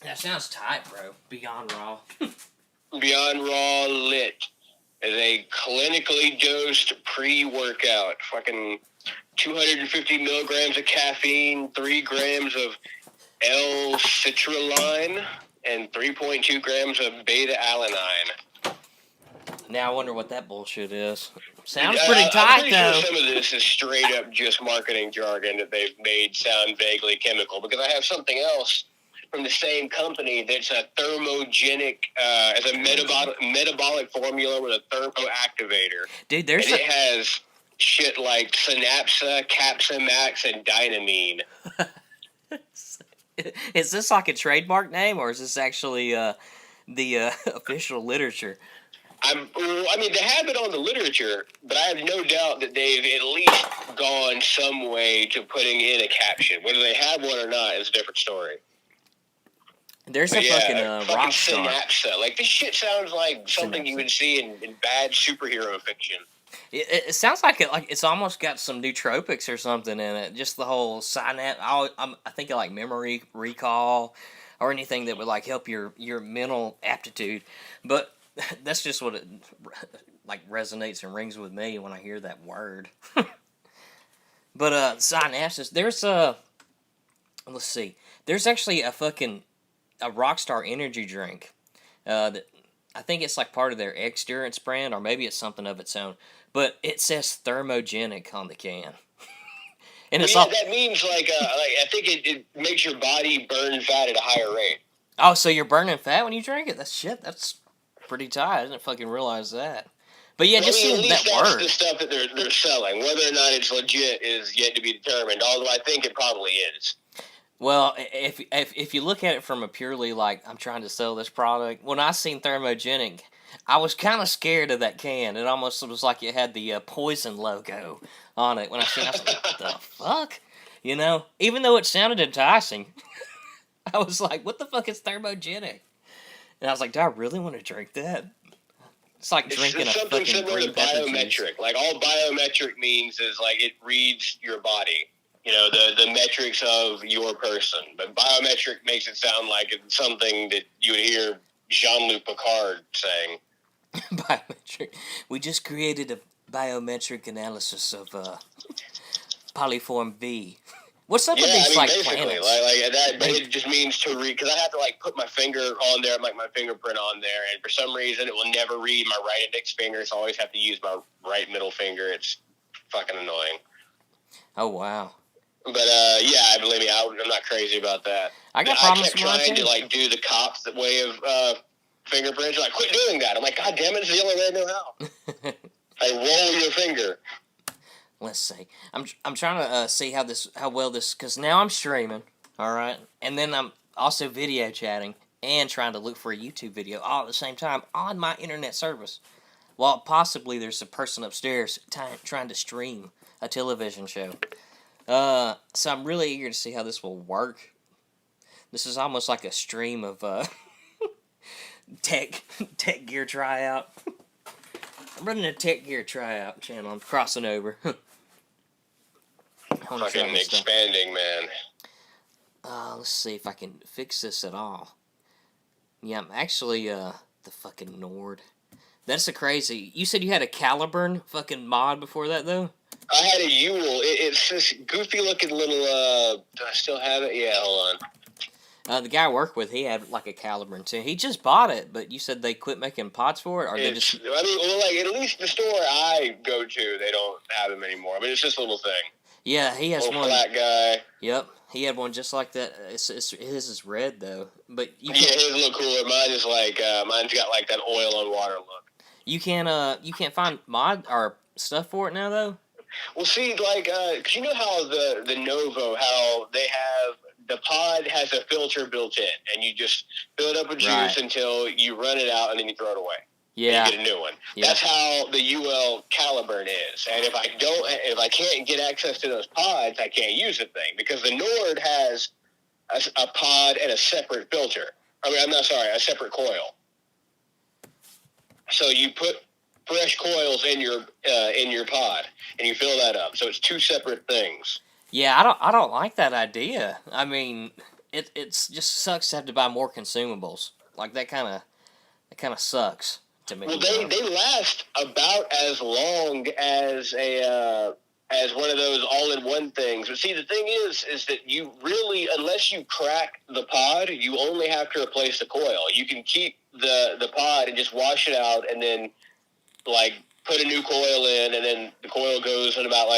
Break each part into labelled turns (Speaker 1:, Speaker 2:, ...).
Speaker 1: That sounds tight, bro. Beyond raw.
Speaker 2: Beyond Raw Lit is a clinically dosed pre-workout. Fucking 250 milligrams of caffeine, 3 grams of L-citrulline, and 3.2 grams of beta-alanine.
Speaker 1: Now I wonder what that bullshit is. Sounds pretty tight,
Speaker 2: I'm pretty
Speaker 1: though.
Speaker 2: sure some of this is straight up just marketing jargon that they've made sound vaguely chemical, because I have something else from the same company that's a thermogenic, as a metabolic formula with a thermoactivator.
Speaker 1: Dude,
Speaker 2: and it has shit like Synapsa, Capsamax, and Dynamine.
Speaker 1: Is this like a trademark name, or is this actually the official literature?
Speaker 2: I mean, they have it on the literature, but I have no doubt that they've at least gone some way to putting in a caption. Whether they have one or not is a different story.
Speaker 1: There's a fucking rock star.
Speaker 2: Synapsa. Like, this shit sounds like something you would see in bad superhero fiction.
Speaker 1: It sounds like it's almost got some nootropics or something in it. Just the whole synapse. I think of like memory recall or anything that would like help your mental aptitude. But that's just what it like resonates and rings with me when I hear that word. But synapses. There's let's see. There's actually a Rockstar energy drink that I think it's like part of their Endurance brand, or maybe it's something of its own. But it says Thermogenic on the can.
Speaker 2: And it's that means like I think it makes your body burn fat at a higher rate.
Speaker 1: Oh, so you're burning fat when you drink it? That's pretty tight. I didn't fucking realize that. But yeah, just seeing that word.
Speaker 2: That's the stuff that they're selling. Whether or not it's legit is yet to be determined. Although I think it probably is.
Speaker 1: Well, if you look at it from a purely like I'm trying to sell this product, when I seen Thermogenic, I was kind of scared of that can. It almost was like it had the Poison logo on it. When I seen it, I was like, what the fuck? You know? Even though it sounded enticing, I was like, what the fuck is Thermogenic? And I was like, do I really want to drink that? It's like drinking a fucking green pepper juice.
Speaker 2: Biometric. Like, all biometric means is like it reads your body. You know, the metrics of your person. But biometric makes it sound like it's something that you would hear Jean-Luc Picard saying.
Speaker 1: Biometric. We just created a biometric analysis of polyform V. What's up with these planets?
Speaker 2: Like that, but it just means to read, because I have to like put my finger on there, like my fingerprint on there, and for some reason it will never read my right index finger, so I always have to use my right middle finger. It's fucking annoying.
Speaker 1: Oh wow.
Speaker 2: But yeah, believe me, I'm not crazy about that.
Speaker 1: I kept
Speaker 2: trying to like do the cops way of fingerprints. Like, quit doing that. I'm like, God damn it, it's the only way I know how. I roll your finger.
Speaker 1: Let's see. I'm trying to see how well this, because now I'm streaming, all right, and then I'm also video chatting and trying to look for a YouTube video all at the same time on my internet service, while possibly there's a person upstairs trying to stream a television show. So I'm really eager to see how this will work. This is almost like a stream of tech gear tryout. I'm running a tech gear tryout channel. I'm crossing over.
Speaker 2: Fucking expanding, man.
Speaker 1: Let's see if I can fix this at all. Yeah, I'm actually the fucking Nord. That's a crazy. You said you had a Caliburn fucking mod before that though?
Speaker 2: I had a Yule. It's this goofy looking little. Do I still have it? Yeah, hold
Speaker 1: on. The guy I work with, he had like a Caliburn too. He just bought it, but you said they quit making pots for it, or they just.
Speaker 2: I mean, well, like at least the store I go to, they don't have them anymore. I mean, it's just a little thing.
Speaker 1: Yeah, he has
Speaker 2: little one. Flat guy.
Speaker 1: Yep, he had one just like that. His is red though, but
Speaker 2: you can't. Yeah, his is a little cooler. Mine is like mine's got like that oil on water look.
Speaker 1: You can't find mod or stuff for it now though.
Speaker 2: Well, see, like, cause you know how the Novo, how they have, the pod has a filter built in, and you just fill it up with juice until you run it out, and then you throw it away.
Speaker 1: Yeah.
Speaker 2: And you get a new one. Yeah. That's how the UL Caliburn is. And if I can't get access to those pods, I can't use the thing, because the Nord has a pod and a separate filter. I mean, a separate coil. So you put fresh coils in your pod, and you fill that up. So it's two separate things.
Speaker 1: Yeah, I don't like that idea. I mean, it's just sucks to have to buy more consumables. Like that kind of sucks to me.
Speaker 2: Well, they last about as long as as one of those all-in-one things. But see, the thing is that you really, unless you crack the pod, you only have to replace the coil. You can keep the pod and just wash it out, and then like put a new coil in, and then the coil goes in about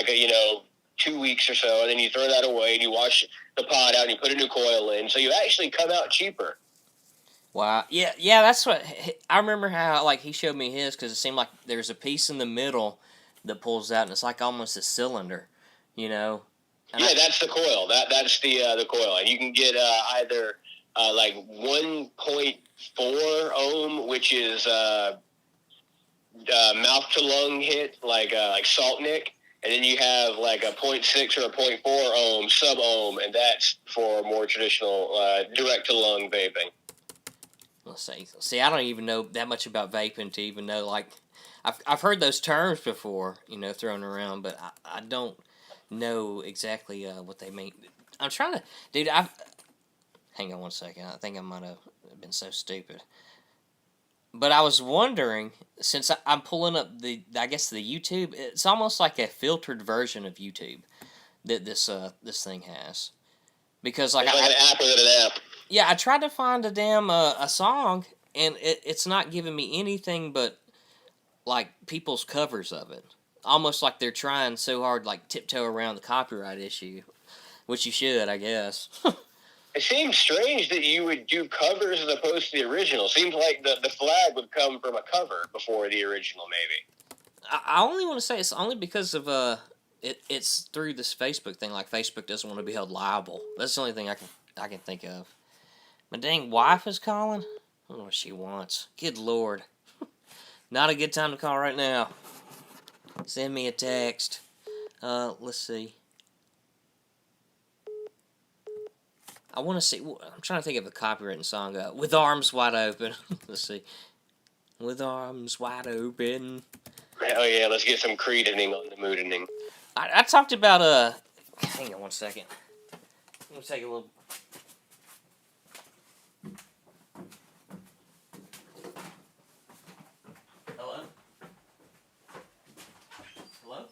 Speaker 2: 2 weeks or so, and then you throw that away and you wash the pod out and you put a new coil in. So you actually come out cheaper.
Speaker 1: Wow. Yeah, that's what I remember how he showed me his, because it seemed like there's a piece in the middle that pulls out, and it's like almost a cylinder, And
Speaker 2: that's the coil. That's the coil, and you can get either 1.4 ohm, which is mouth to lung hit, like Salt Nick, and then you have like a 0.6 or a 0.4 ohm sub ohm, and that's for more traditional direct to lung vaping.
Speaker 1: Let's see. I don't even know that much about vaping to even know. I've heard those terms before, thrown around, but I don't know exactly what they mean. I'm trying to, dude. Hang on one second. I think I might have been so stupid. But I was wondering, since I'm pulling up the YouTube, it's almost like a filtered version of YouTube that this thing has, because
Speaker 2: it's like an app within an app.
Speaker 1: Yeah, I tried to find a damn a song, and it's not giving me anything but people's covers of it. Almost like they're trying so hard, tiptoe around the copyright issue, which you should, I guess.
Speaker 2: It seems strange that you would do covers as opposed to the original. Seems like the flag would come from a cover before the original, maybe.
Speaker 1: I only want to say it's only because of it's through this Facebook thing. Like, Facebook doesn't want to be held liable. That's the only thing I can think of. My dang wife is calling. I don't know what she wants. Good Lord. Not a good time to call right now. Send me a text. Let's see. I want to see. I'm trying to think of a copywritten song. With Arms Wide Open. Let's see. With Arms Wide Open.
Speaker 2: Oh yeah, let's get some creedining on the MooN'ening.
Speaker 1: I talked about hang on one second. I'm gonna take a little. Hello? Hello?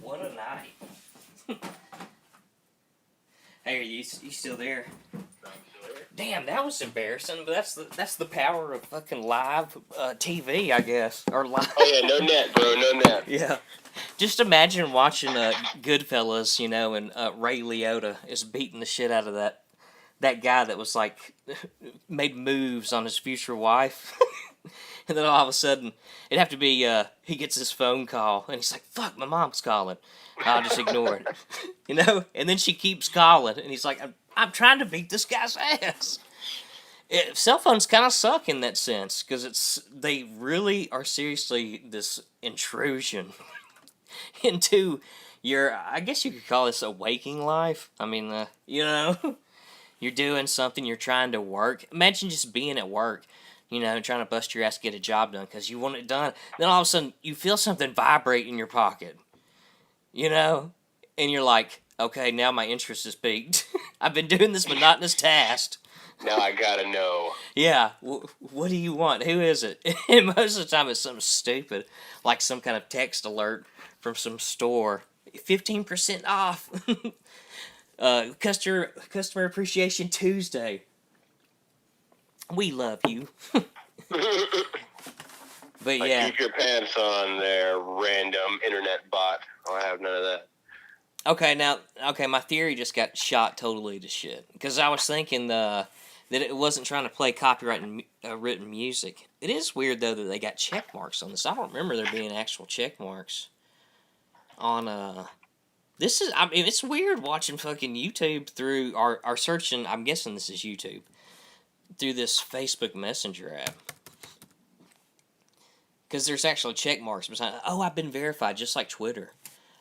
Speaker 1: What a night. Hey, are you still there? Damn, that was embarrassing, but that's the power of fucking live TV, I guess. Or live.
Speaker 2: Oh yeah, no net, bro, no net.
Speaker 1: Yeah. Just imagine watching Goodfellas, and Ray Liotta is beating the shit out of that guy that was made moves on his future wife. And then all of a sudden, it'd have to be, he gets this phone call, and he's like, fuck, my mom's calling. I'll just ignore it. And then she keeps calling, and he's like, I'm trying to beat this guy's ass. Cell phones kind of suck in that sense, because they really are seriously this intrusion into your, I guess you could call this a waking life. I mean, you're doing something, you're trying to work. Imagine just being at work, trying to bust your ass to get a job done because you want it done. Then all of a sudden, you feel something vibrate in your pocket, and you're like, okay, now my interest is piqued. I've been doing this monotonous task.
Speaker 2: Now I gotta know.
Speaker 1: Yeah, what do you want? Who is it? And most of the time it's something stupid, like some kind of text alert from some store. 15% off. Customer Appreciation Tuesday. We love you. But yeah.
Speaker 2: Keep your pants on there, random internet bot. I'll have none of that.
Speaker 1: Okay, my theory just got shot totally to shit. Because I was thinking that it wasn't trying to play copyright written music. It is weird though that they got check marks on this. I don't remember there being actual check marks on This is, I mean, it's weird watching fucking YouTube through, or searching, I'm guessing this is YouTube, through this Facebook Messenger app. Because there's actually check marks beside, oh, I've been verified, just like Twitter.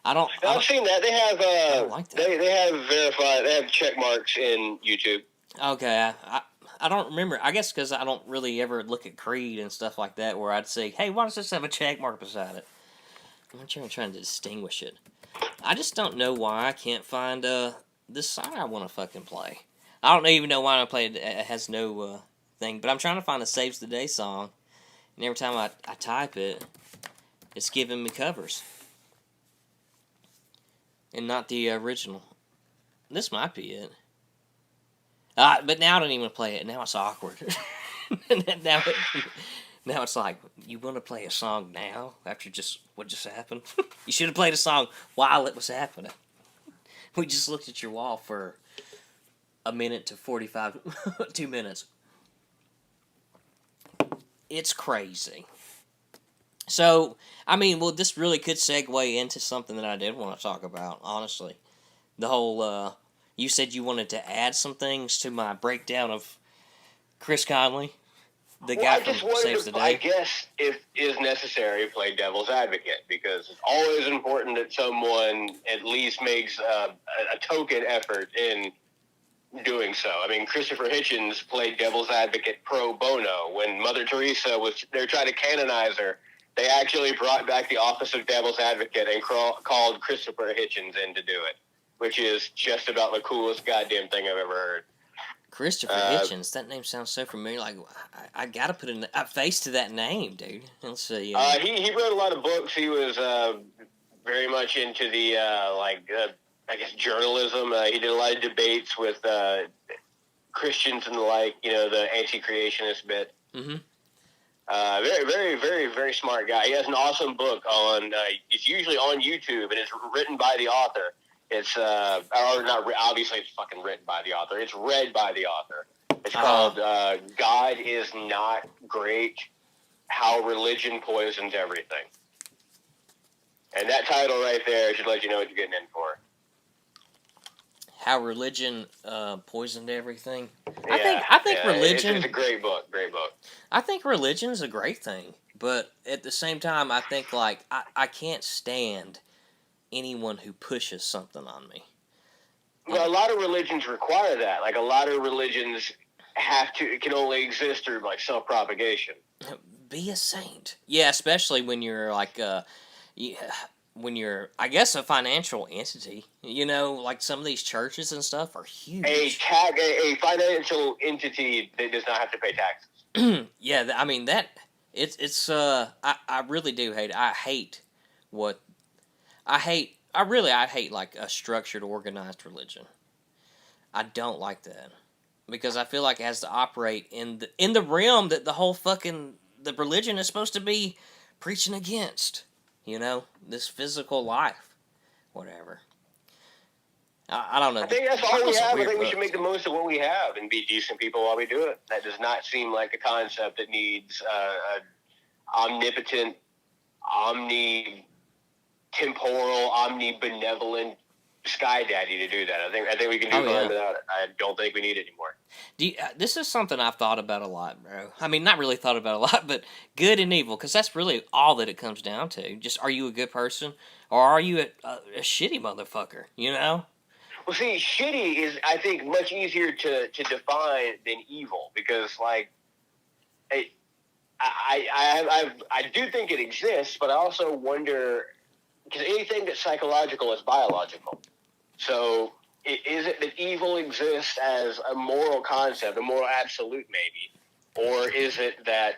Speaker 2: I've seen that. They have,
Speaker 1: I don't like that.
Speaker 2: They have verified, they have check marks in YouTube.
Speaker 1: Okay, I don't remember. I guess because I don't really ever look at Creed and stuff like that, where I'd say, hey, why does this have a check mark beside it? I'm trying to distinguish it. I just don't know why I can't find this song I want to fucking play. I don't even know why I play it. It has no thing, but I'm trying to find a Saves the Day song, and every time I type it, it's giving me covers, and not the original. This might be it. But now I don't even want to play it. Now it's awkward. Now it's like, you want to play a song now after what just happened? You should have played a song while it was happening. We just looked at your wall for a minute to 2 minutes. It's crazy. So, I mean, well, this really could segue into something that I did want to talk about, honestly. The whole, you said you wanted to add some things to my breakdown of ChrisConnolly. The guy from Saves the Day.
Speaker 2: I guess, if is necessary, play devil's advocate, because it's always important that someone at least makes a token effort in doing so. I mean, Christopher Hitchens played devil's advocate pro bono. When Mother Teresa they were trying to canonize her, they actually brought back the office of devil's advocate and called Christopher Hitchens in to do it, which is just about the coolest goddamn thing I've ever heard.
Speaker 1: Christopher Hitchens, that name sounds so familiar. Like, I gotta put a face to that name, dude. Let's see.
Speaker 2: He wrote a lot of books. He was very much into the I guess journalism. He did a lot of debates with Christians and the like. You know, the anti-creationist bit. Mm-hmm. Very, very, very, very smart guy. He has an awesome book on. It's usually on YouTube, and it's written by the author. It's or not. Obviously, it's fucking written by the author. It's read by the author. It's called "God Is Not Great: How Religion Poisons Everything." And that title right there should let you know what you're getting in for.
Speaker 1: How religion poisoned everything.
Speaker 2: Yeah,
Speaker 1: I think religion.
Speaker 2: It's a great book. Great book.
Speaker 1: I think religion's a great thing, but at the same time, I think I can't stand anyone who pushes something on me.
Speaker 2: Well, a lot of religions require that. Like, a lot of religions can only exist through, like, self-propagation.
Speaker 1: Be a saint. Yeah, especially when you're, like, when you're, I guess, a financial entity. You know, like, some of these churches and stuff are huge.
Speaker 2: A financial entity that does not have to pay taxes.
Speaker 1: Yeah, I mean, I really do hate it. I hate like a structured, organized religion. I don't like that, because I feel like it has to operate in the realm that the whole the religion is supposed to be preaching against. You know, this physical life, whatever. I don't know.
Speaker 2: I think that's all we have. I think we should make the most of what we have and be decent people while we do it. That does not seem like a concept that needs an omnipotent, omnitemporal, omnibenevolent sky daddy to do that. I think we can do fine without it. I don't think we need it anymore.
Speaker 1: This is something I've thought about a lot, bro. I mean, not really thought about a lot, but good and evil, because that's really all that it comes down to. Just, are you a good person, or are you a shitty motherfucker, you know?
Speaker 2: Well, see, shitty is, I think, much easier to define than evil, because, like, I do think it exists, but I also wonder, because anything that's psychological is biological. So, is it that evil exists as a moral concept, a moral absolute maybe, or is it that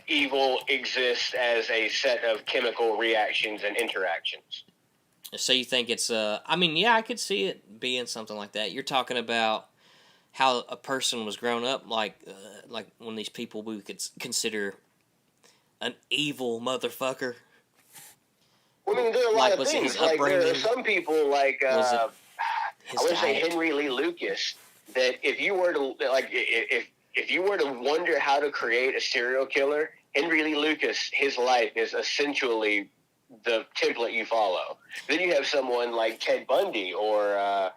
Speaker 2: evil exists as a set of chemical reactions and interactions?
Speaker 1: So you think it's I mean, yeah, I could see it being something like that. You're talking about how a person was grown up, like one of these people we could consider an evil motherfucker.
Speaker 2: Well, I mean, there are a lot of things. Like, there are some people, like, I would say Henry Lee Lucas. that if you were to if you were to wonder how to create a serial killer, Henry Lee Lucas, his life is essentially the template you follow. Then you have someone like Ted Bundy or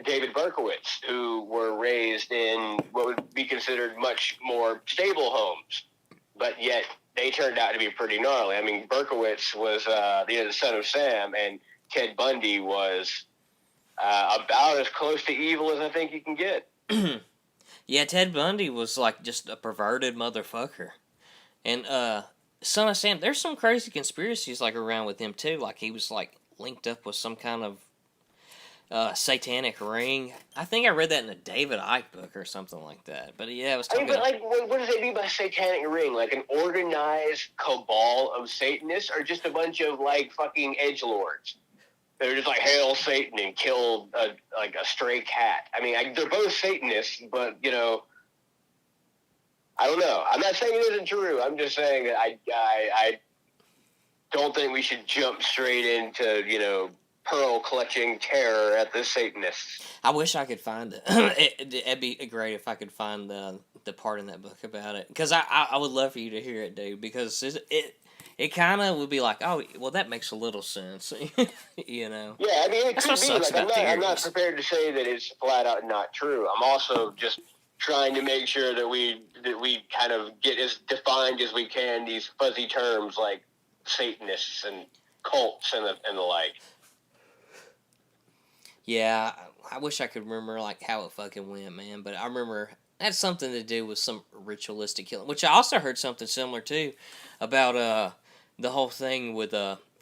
Speaker 2: David Berkowitz, who were raised in what would be considered much more stable homes, but yet they turned out to be pretty gnarly. I mean, Berkowitz was the son of Sam, and Ted Bundy was about as close to evil as I think you can get.
Speaker 1: Yeah, Ted Bundy was like just a perverted motherfucker. And Son of Sam, there's some crazy conspiracies like around with him too. Like he was like linked up with some kind of satanic ring. I think I read that in a David Icke book or something like that. But yeah, it was talking.
Speaker 2: But like, what does they mean by satanic ring? Like an organized cabal of Satanists, or just a bunch of like fucking edgelords? They're just like, hail Satan and kill a stray cat. I mean, they're both Satanists, but, you know, I don't know. I'm not saying it isn't true. I'm just saying that I don't think we should jump straight into, you know, pearl-clutching terror at the Satanists.
Speaker 1: I wish I could find it. It'd be great if I could find the part in that book about it. Because I would love for you to hear it, dude. Because it kind of would be like, oh, well, that makes a little sense, you know?
Speaker 2: Yeah, I mean, it could be. Like, I'm not prepared to say that it's flat out not true. I'm also just trying to make sure that we kind of get as defined as we can these fuzzy terms like Satanists and cults and the like.
Speaker 1: Yeah, I wish I could remember like how it fucking went, man. But I remember it had something to do with some ritualistic killing, which I also heard something similar too about the whole thing with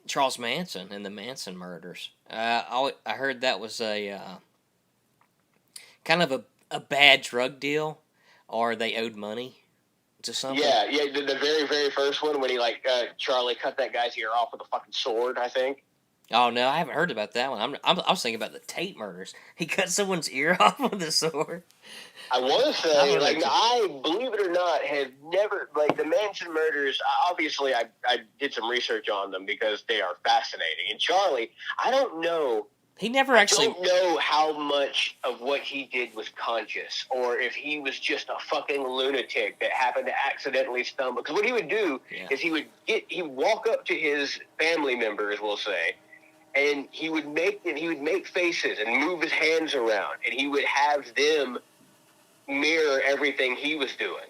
Speaker 1: Charles Manson and the Manson murders. I heard that was a kind of a bad drug deal, or they owed money to something.
Speaker 2: Yeah, the very, very first one when he Charlie cut that guy's ear off with a fucking sword, I think.
Speaker 1: Oh no, I haven't heard about that one. I was thinking about the Tate murders. He cut someone's ear off with a sword.
Speaker 2: I want to say, I believe it or not, have never the Manson murders. Obviously, I did some research on them because they are fascinating. And Charlie, I don't know.
Speaker 1: He never actually.
Speaker 2: I don't know how much of what he did was conscious, or if he was just a fucking lunatic that happened to accidentally stumble. Because what he would do is he would walk up to his family members, we'll say, and he would make faces and move his hands around, and he would have them mirror everything he was doing.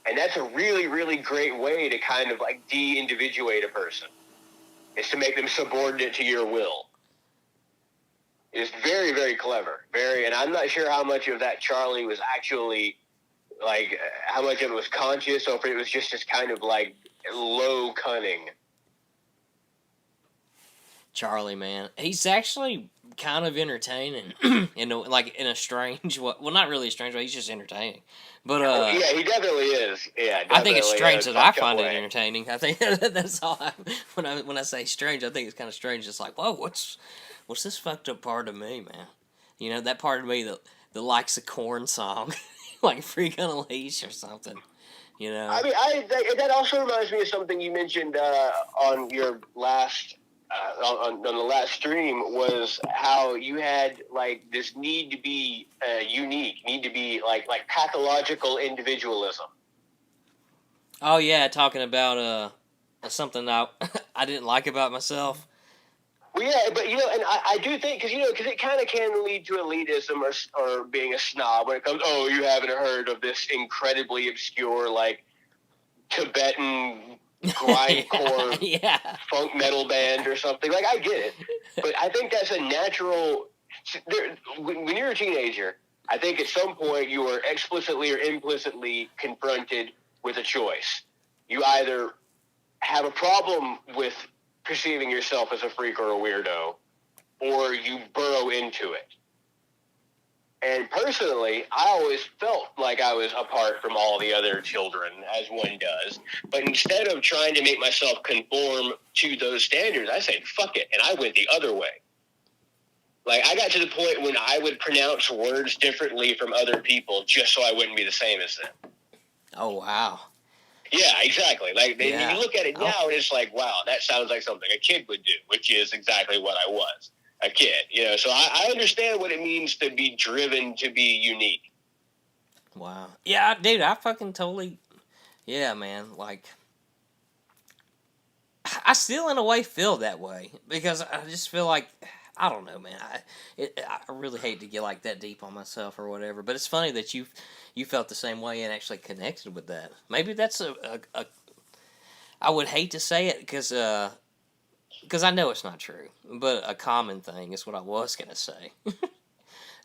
Speaker 2: And that's a really, really great way to kind of de-individuate a person, is to make them subordinate to your will. It's very, very clever. And I'm not sure how much of that Charlie was actually, how much of it was conscious, or if it was just this kind of low cunning.
Speaker 1: Charlie, man, he's actually kind of entertaining in a strange way. Well, not really a strange way. He's just entertaining. But
Speaker 2: yeah, he definitely is. Yeah,
Speaker 1: I think it's strange that I find it entertaining. I think that's all. When I say strange, I think it's kind of strange. It's like, whoa, what's this fucked up part of me, man? You know, that part of me that likes a Korn song, like Freak on a Leash or something. You know.
Speaker 2: I mean, that also reminds me of something you mentioned on your last. On the last stream, was how you had this need to be unique, need to be like pathological individualism.
Speaker 1: Oh yeah, talking about something I didn't like about myself.
Speaker 2: Well, yeah, but and I do think because it kind of can lead to elitism or being a snob when it comes. Oh, you haven't heard of this incredibly obscure Tibetan grindcore funk metal band or something. I get it, but I think that's a natural. When you're a teenager, I think at some point you are explicitly or implicitly confronted with a choice. You either have a problem with perceiving yourself as a freak or a weirdo, or you burrow into it. And personally, I always felt like I was apart from all the other children, as one does. But instead of trying to make myself conform to those standards, I said, fuck it, and I went the other way. I got to the point when I would pronounce words differently from other people just so I wouldn't be the same as them.
Speaker 1: Oh, wow.
Speaker 2: Yeah, exactly. You look at it now, and it's like, wow, that sounds like something a kid would do, which is exactly what I was. a kid, you know. So I understand what it means to be driven to be unique.
Speaker 1: Wow. Yeah, dude, I fucking totally. Yeah, man. Like, I still, in a way, feel that way because I just feel like I don't know, man. I really hate to get like that deep on myself or whatever. But it's funny that you felt the same way and actually connected with that. Maybe that's a I would hate to say it because I know it's not true, but a common thing is what I was gonna say.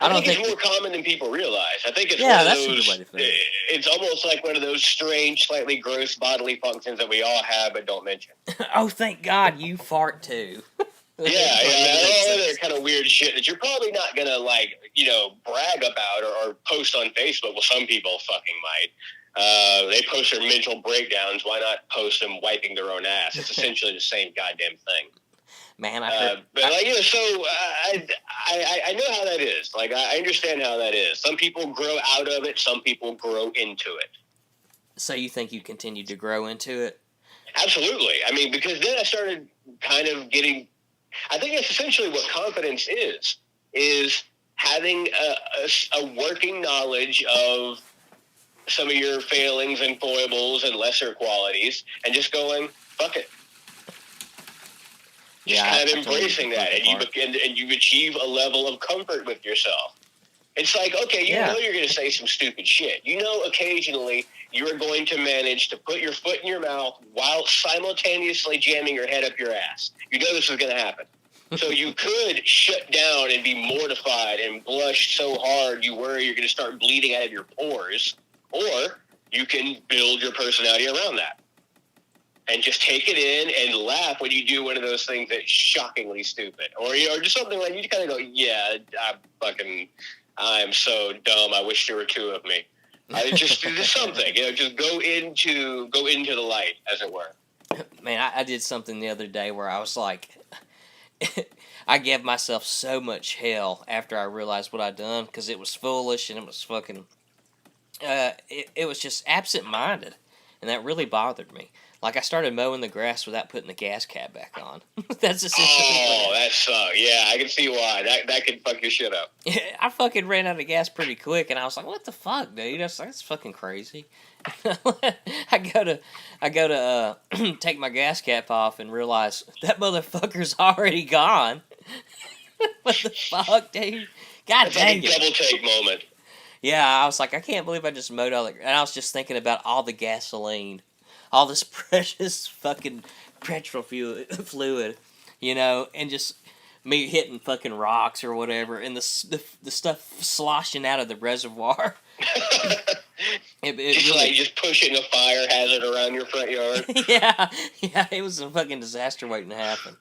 Speaker 1: I don't
Speaker 2: think
Speaker 1: think
Speaker 2: it's more common than people realize. I think it's
Speaker 1: yeah,
Speaker 2: one of
Speaker 1: that's a
Speaker 2: those.
Speaker 1: good way to put it.
Speaker 2: It's almost like one of those strange, slightly gross bodily functions that we all have but don't mention.
Speaker 1: Oh, thank God you fart too.
Speaker 2: Yeah, all other kind of weird shit that you're probably not gonna like, you know, brag about or post on Facebook. Well, some people fucking might. They post their mental breakdowns. Why not post them wiping their own ass? It's essentially the same goddamn thing.
Speaker 1: Man, I heard.
Speaker 2: But like, you know, so I know how that is. Like, I understand how that is. Some people grow out of it. Some people grow into it.
Speaker 1: So you think you continued to grow into it?
Speaker 2: Absolutely. I mean, because then I started kind of getting. I think that's essentially what confidence is having a working knowledge of some of your failings and foibles and lesser qualities, and just going, fuck it. Just kind of embracing that, and you achieve a level of comfort with yourself. It's like, okay, you know you're going to say some stupid shit. You know occasionally you are going to manage to put your foot in your mouth while simultaneously jamming your head up your ass. You know this is going to happen. So you could shut down and be mortified and blush so hard you worry you're going to start bleeding out of your pores, or you can build your personality around that. And just take it in and laugh when you do one of those things that's shockingly stupid. Or just something like, you kind of go, yeah, I'm so dumb. I wish there were two of me. Just something, you know, just go into the light, as it were.
Speaker 1: Man, I did something the other day where I was like, I gave myself so much hell after I realized what I'd done because it was foolish and it was fucking, it was just absent-minded, and that really bothered me. Like, I started mowing the grass without putting the gas cap back on. That's essentially.
Speaker 2: Oh, that sucks. Yeah, I can see why. That could fuck your shit up.
Speaker 1: I fucking ran out of gas pretty quick, and I was like, "What the fuck, dude? That's fucking crazy." I go to take my gas cap off and realize that motherfucker's already gone. What the fuck, dude? God
Speaker 2: That's
Speaker 1: dang
Speaker 2: like a double take moment.
Speaker 1: Yeah, I was like, I can't believe I just mowed all the. And I was just thinking about all the gasoline. All this precious fucking petrol fluid, you know, and just me hitting fucking rocks or whatever, and the stuff sloshing out of the reservoir.
Speaker 2: Just pushing a fire hazard around your front yard.
Speaker 1: yeah, it was a fucking disaster waiting to happen.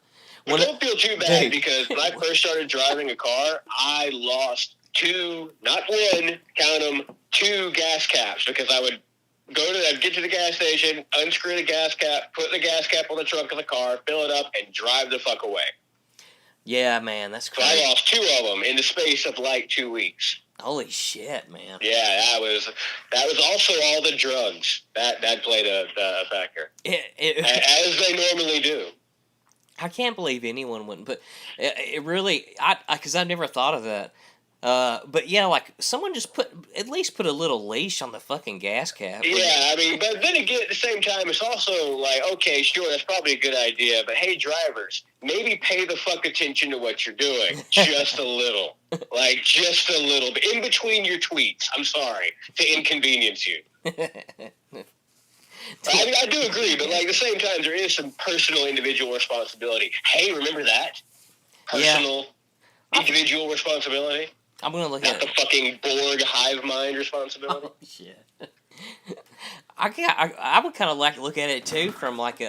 Speaker 2: Don't feel too bad, because when I first started driving a car, I lost two, not one, count them, two gas caps, because I'd get to the gas station, unscrew the gas cap, put the gas cap on the trunk of the car, fill it up, and drive the fuck away.
Speaker 1: Yeah, man, that's crazy.
Speaker 2: So I lost two of them in the space of like 2 weeks.
Speaker 1: Holy shit, man.
Speaker 2: Yeah, that was also all the drugs. That played a factor. As they normally do.
Speaker 1: I can't believe anyone wouldn't, but it really, because I never thought of that. But yeah, like someone just at least put a little leash on the fucking gas cap.
Speaker 2: Yeah, I mean, but then again, at the same time, it's also like, okay, sure, that's probably a good idea, but hey, drivers, maybe pay the fuck attention to what you're doing, just a little, like just a little bit, in between your tweets. I'm sorry to inconvenience you. I mean, I do agree, but like at the same time, there is some personal, individual responsibility. Hey, remember that? Personal, individual responsibility.
Speaker 1: I'm gonna look
Speaker 2: at
Speaker 1: it.
Speaker 2: Not the fucking Borg hive mind responsibility.
Speaker 1: Oh, shit. I would kind of like to look at it too from like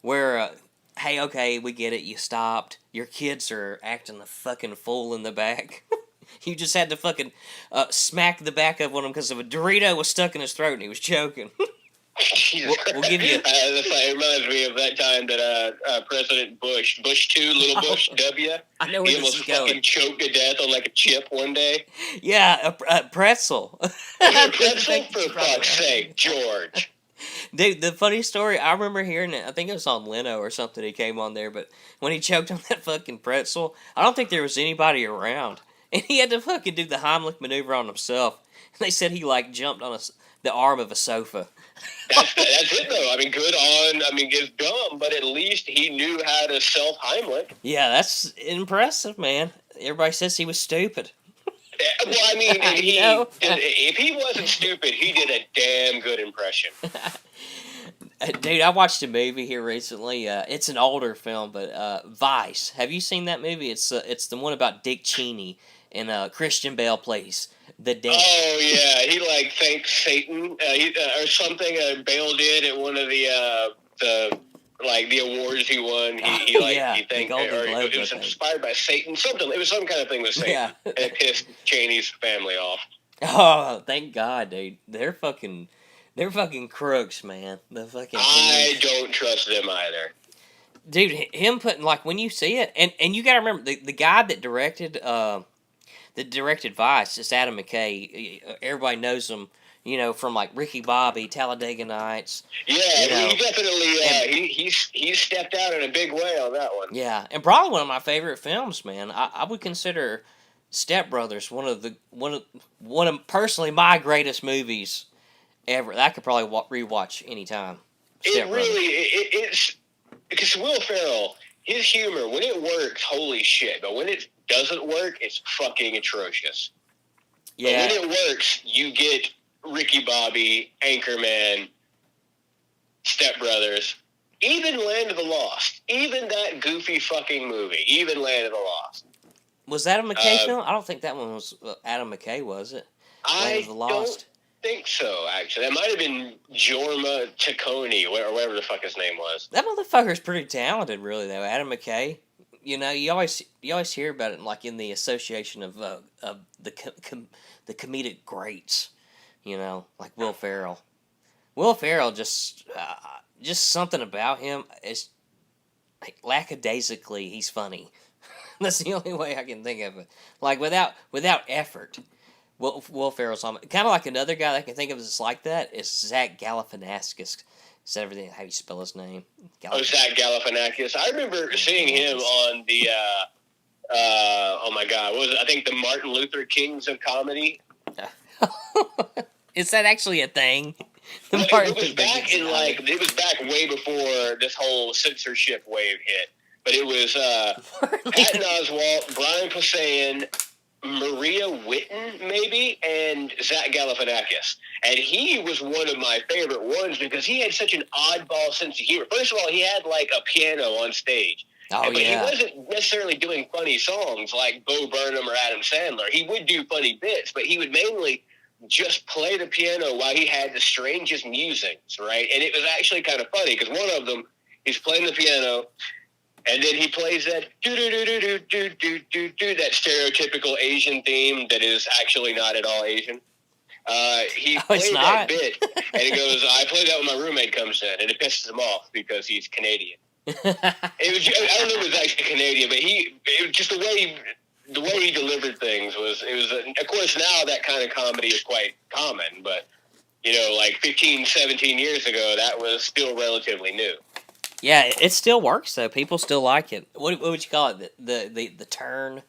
Speaker 1: where hey, okay, we get it, you stopped, your kids are acting the fucking fool in the back. You just had to fucking smack the back of one of them because of a Dorito was stuck in his throat and he was choking. We'll give you.
Speaker 2: It reminds me of that time that President Bush 2, little Bush W.
Speaker 1: I know where
Speaker 2: he almost fucking choked to death on like a chip one day.
Speaker 1: Yeah, a pretzel.
Speaker 2: A pretzel, for fuck's sake, George.
Speaker 1: Dude, the funny story, I remember hearing it, I think it was on Leno or something, he came on there, but when he choked on that fucking pretzel, I don't think there was anybody around. And he had to fucking do the Heimlich maneuver on himself. And they said he, like, jumped on the arm of a sofa.
Speaker 2: That's it, though. I mean, good on, I mean, it's dumb, but at least he knew how to self-Heimlich.
Speaker 1: Yeah, that's impressive, man. Everybody says he was stupid.
Speaker 2: Well, I mean, if he wasn't stupid, he did a damn good impression.
Speaker 1: Dude, I watched a movie here recently. It's an older film, but Vice. Have you seen that movie? It's the one about Dick Cheney and Christian Bale plays the Dad.
Speaker 2: Oh yeah, he like thanked Satan or something. Bale did at one of the awards he won. He thanked, or it was inspired by Satan. Something. It was some kind of thing with Satan.
Speaker 1: Yeah.
Speaker 2: And it pissed Cheney's family off.
Speaker 1: Oh, thank God, dude. They're fucking crooks, man.
Speaker 2: I don't trust them either.
Speaker 1: Dude, him putting, like, when you see it, and you gotta remember the guy that directed Vice is Adam McKay. Everybody knows him, from like Ricky Bobby, Talladega Nights.
Speaker 2: Yeah, he definitely he's stepped out in a big way on that one.
Speaker 1: Yeah, and probably one of my favorite films, man. I would consider Step Brothers one of personally my greatest movies ever. I could probably rewatch anytime.
Speaker 2: It's because Will Ferrell, his humor, when it works, holy shit. But when it doesn't work, it's fucking atrocious.
Speaker 1: Yeah.
Speaker 2: But when it works, you get Ricky Bobby, Anchorman, Step Brothers, even Land of the Lost, even that goofy fucking movie, even Land of the Lost.
Speaker 1: Was that a McKay film? I don't think that one was Adam McKay, was it? Land of the Lost?
Speaker 2: I think so, actually. That might have been Jorma Taccone, or whatever the fuck his name was.
Speaker 1: That motherfucker's pretty talented, really, though. Adam McKay. You always hear about it, like, in the association of the comedic greats. Like Will Ferrell. Will Ferrell just something about him is, like, lackadaisically, he's funny. That's the only way I can think of it. Like, without effort. Will Ferrell's on kind of like another guy that I can think of as like that is Zach Galifianakis. Is that everything? How do you spell his name?
Speaker 2: Zach Galifianakis. I remember seeing him on the oh my God, what was it? I think the Martin Luther Kings of comedy.
Speaker 1: Is that actually a thing?
Speaker 2: It was back way before this whole censorship wave hit. But it was Patton Oswalt, Brian Posehn, Maria Witten, maybe, and Zach Galifianakis. And he was one of my favorite ones because he had such an oddball sense of humor. First of all, he had, like, a piano on stage. But he wasn't necessarily doing funny songs like Bo Burnham or Adam Sandler. He would do funny bits, but he would mainly just play the piano while he had the strangest musings, right? And it was actually kind of funny because one of them, he's playing the piano, and then he plays that that stereotypical Asian theme that is actually not at all Asian. He played that bit, and he goes, "I play that when my roommate comes in," and it pisses him off because he's Canadian. I don't know if it was actually Canadian, but it was just the way he delivered things of course now that kind of comedy is quite common, but like 15, 17 years ago, that was still relatively new.
Speaker 1: Yeah, it still works though. People still like it. What would you call it? The turn,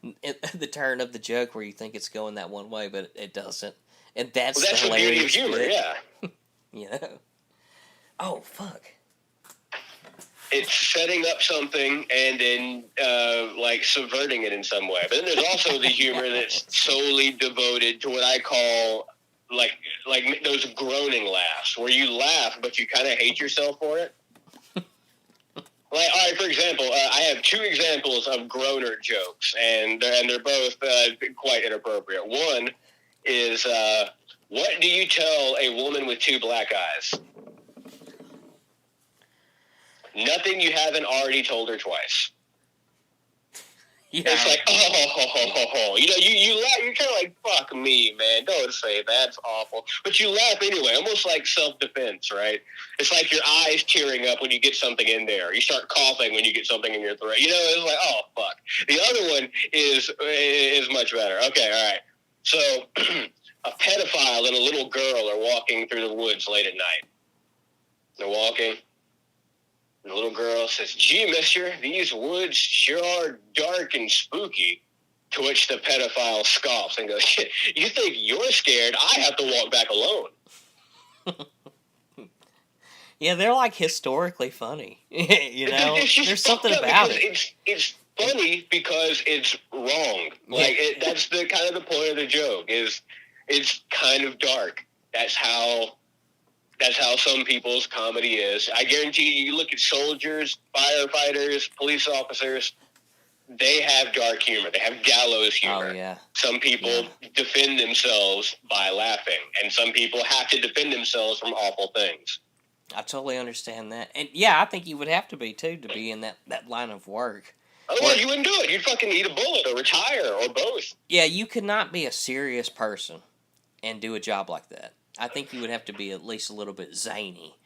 Speaker 1: the turn of the joke where you think it's going that one way, but it doesn't. And that's
Speaker 2: the beauty of humor.
Speaker 1: Bit.
Speaker 2: Yeah.
Speaker 1: Oh fuck.
Speaker 2: It's setting up something and then like subverting it in some way. But then there's also the humor that's solely devoted to what I call like those groaning laughs, where you laugh but you kind of hate yourself for it. Like, all right, for example, I have two examples of groaner jokes, and they're both quite inappropriate. One is, what do you tell a woman with two black eyes? Nothing you haven't already told her twice. Yeah. It's like, you laugh, you're kind of like, fuck me, man, don't say that, that's awful. But you laugh anyway, almost like self-defense, right? It's like your eyes tearing up when you get something in there. You start coughing when you get something in your throat. It's like, oh, fuck. The other one is much better. Okay, all right. So, a pedophile and a little girl are walking through the woods late at night. They're walking. The little girl says, "Gee, mister, these woods sure are dark and spooky." To which the pedophile scoffs and goes, "You think you're scared? I have to walk back alone."
Speaker 1: Yeah, they're like historically funny. You know, there's something about it.
Speaker 2: It's funny because it's wrong. Like that's the kind of the point of the joke. Is it's kind of dark. That's how some people's comedy is. I guarantee you look at soldiers, firefighters, police officers. They have dark humor. They have gallows humor.
Speaker 1: Oh, yeah.
Speaker 2: Some people defend themselves by laughing, and some people have to defend themselves from awful things.
Speaker 1: I totally understand that. And, yeah, I think you would have to be, too, to be in that line of work.
Speaker 2: Otherwise, you wouldn't do it. You'd fucking eat a bullet or retire or both.
Speaker 1: Yeah, you could not be a serious person and do a job like that. I think you would have to be at least a little bit zany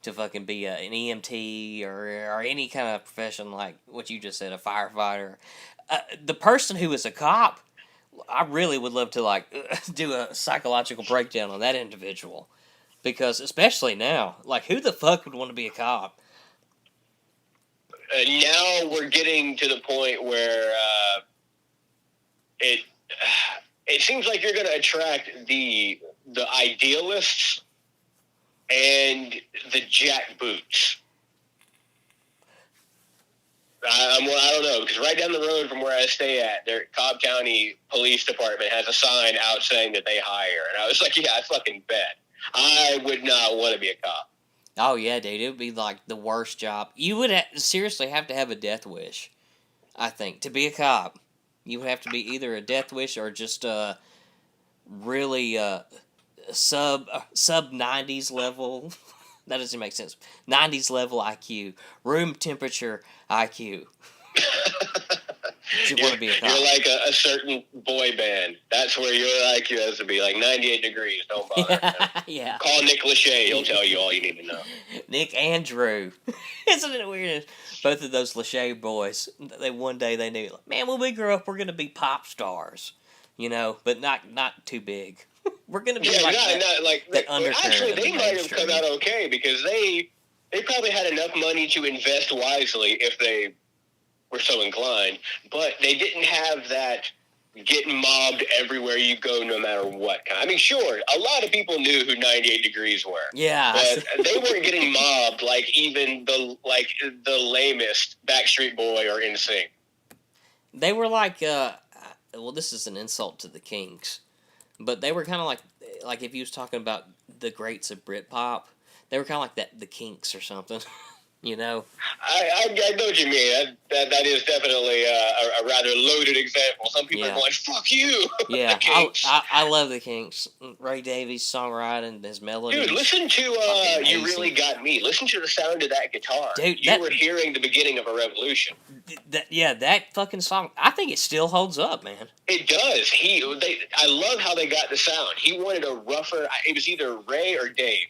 Speaker 1: to fucking be an EMT or any kind of profession like what you just said, a firefighter. The person who is a cop, I really would love to like do a psychological breakdown on that individual. Because especially now, like who the fuck would want to be a cop?
Speaker 2: Now we're getting to the point where it seems like you're going to attract the idealists and the jackboots. I don't know, because right down the road from where I stay at, their Cobb County Police Department has a sign out saying that they hire. And I was like, yeah, I fucking bet. I would not want to be a cop.
Speaker 1: Oh, yeah, dude. It would be like the worst job. You would seriously have to have a death wish, I think, to be a cop. You would have to be either a death wish or just really sub 90s level. That doesn't make sense. 90s level IQ. Room temperature IQ. You want to be a cop.
Speaker 2: You're like a certain boy band. That's where your IQ has to be, like 98 degrees. Don't bother.
Speaker 1: Yeah.
Speaker 2: Call Nick Lachey. He'll tell you all you need to know.
Speaker 1: Nick and Drew. Isn't it weird? Both of those Lachey boys, one day they knew, man, when we grow up, we're going to be pop stars. You know, but not too big. We're going to be
Speaker 2: actually, they might have come out okay because they probably had enough money to invest wisely if they were so inclined, but they didn't have that getting mobbed everywhere you go no matter what kind. I mean, sure, a lot of people knew who 98 Degrees were.
Speaker 1: Yeah.
Speaker 2: But they weren't getting mobbed like even the lamest Backstreet Boy or NSYNC.
Speaker 1: They were like, well, this is an insult to the Kinks, but they were kind of like if you was talking about the greats of Britpop, they were kind of like the Kinks or something. You know,
Speaker 2: I know what you mean. That is definitely a rather loaded example. Some people are going, "Fuck you."
Speaker 1: Yeah, I love the Kinks. Ray Davies' songwriting, his melody.
Speaker 2: Dude, listen to "You Really Got Me." Listen to the sound of that guitar. Dude, you were hearing the beginning of a revolution.
Speaker 1: That fucking song. I think it still holds up, man.
Speaker 2: It does. I love how they got the sound. He wanted a rougher. It was either Ray or Dave.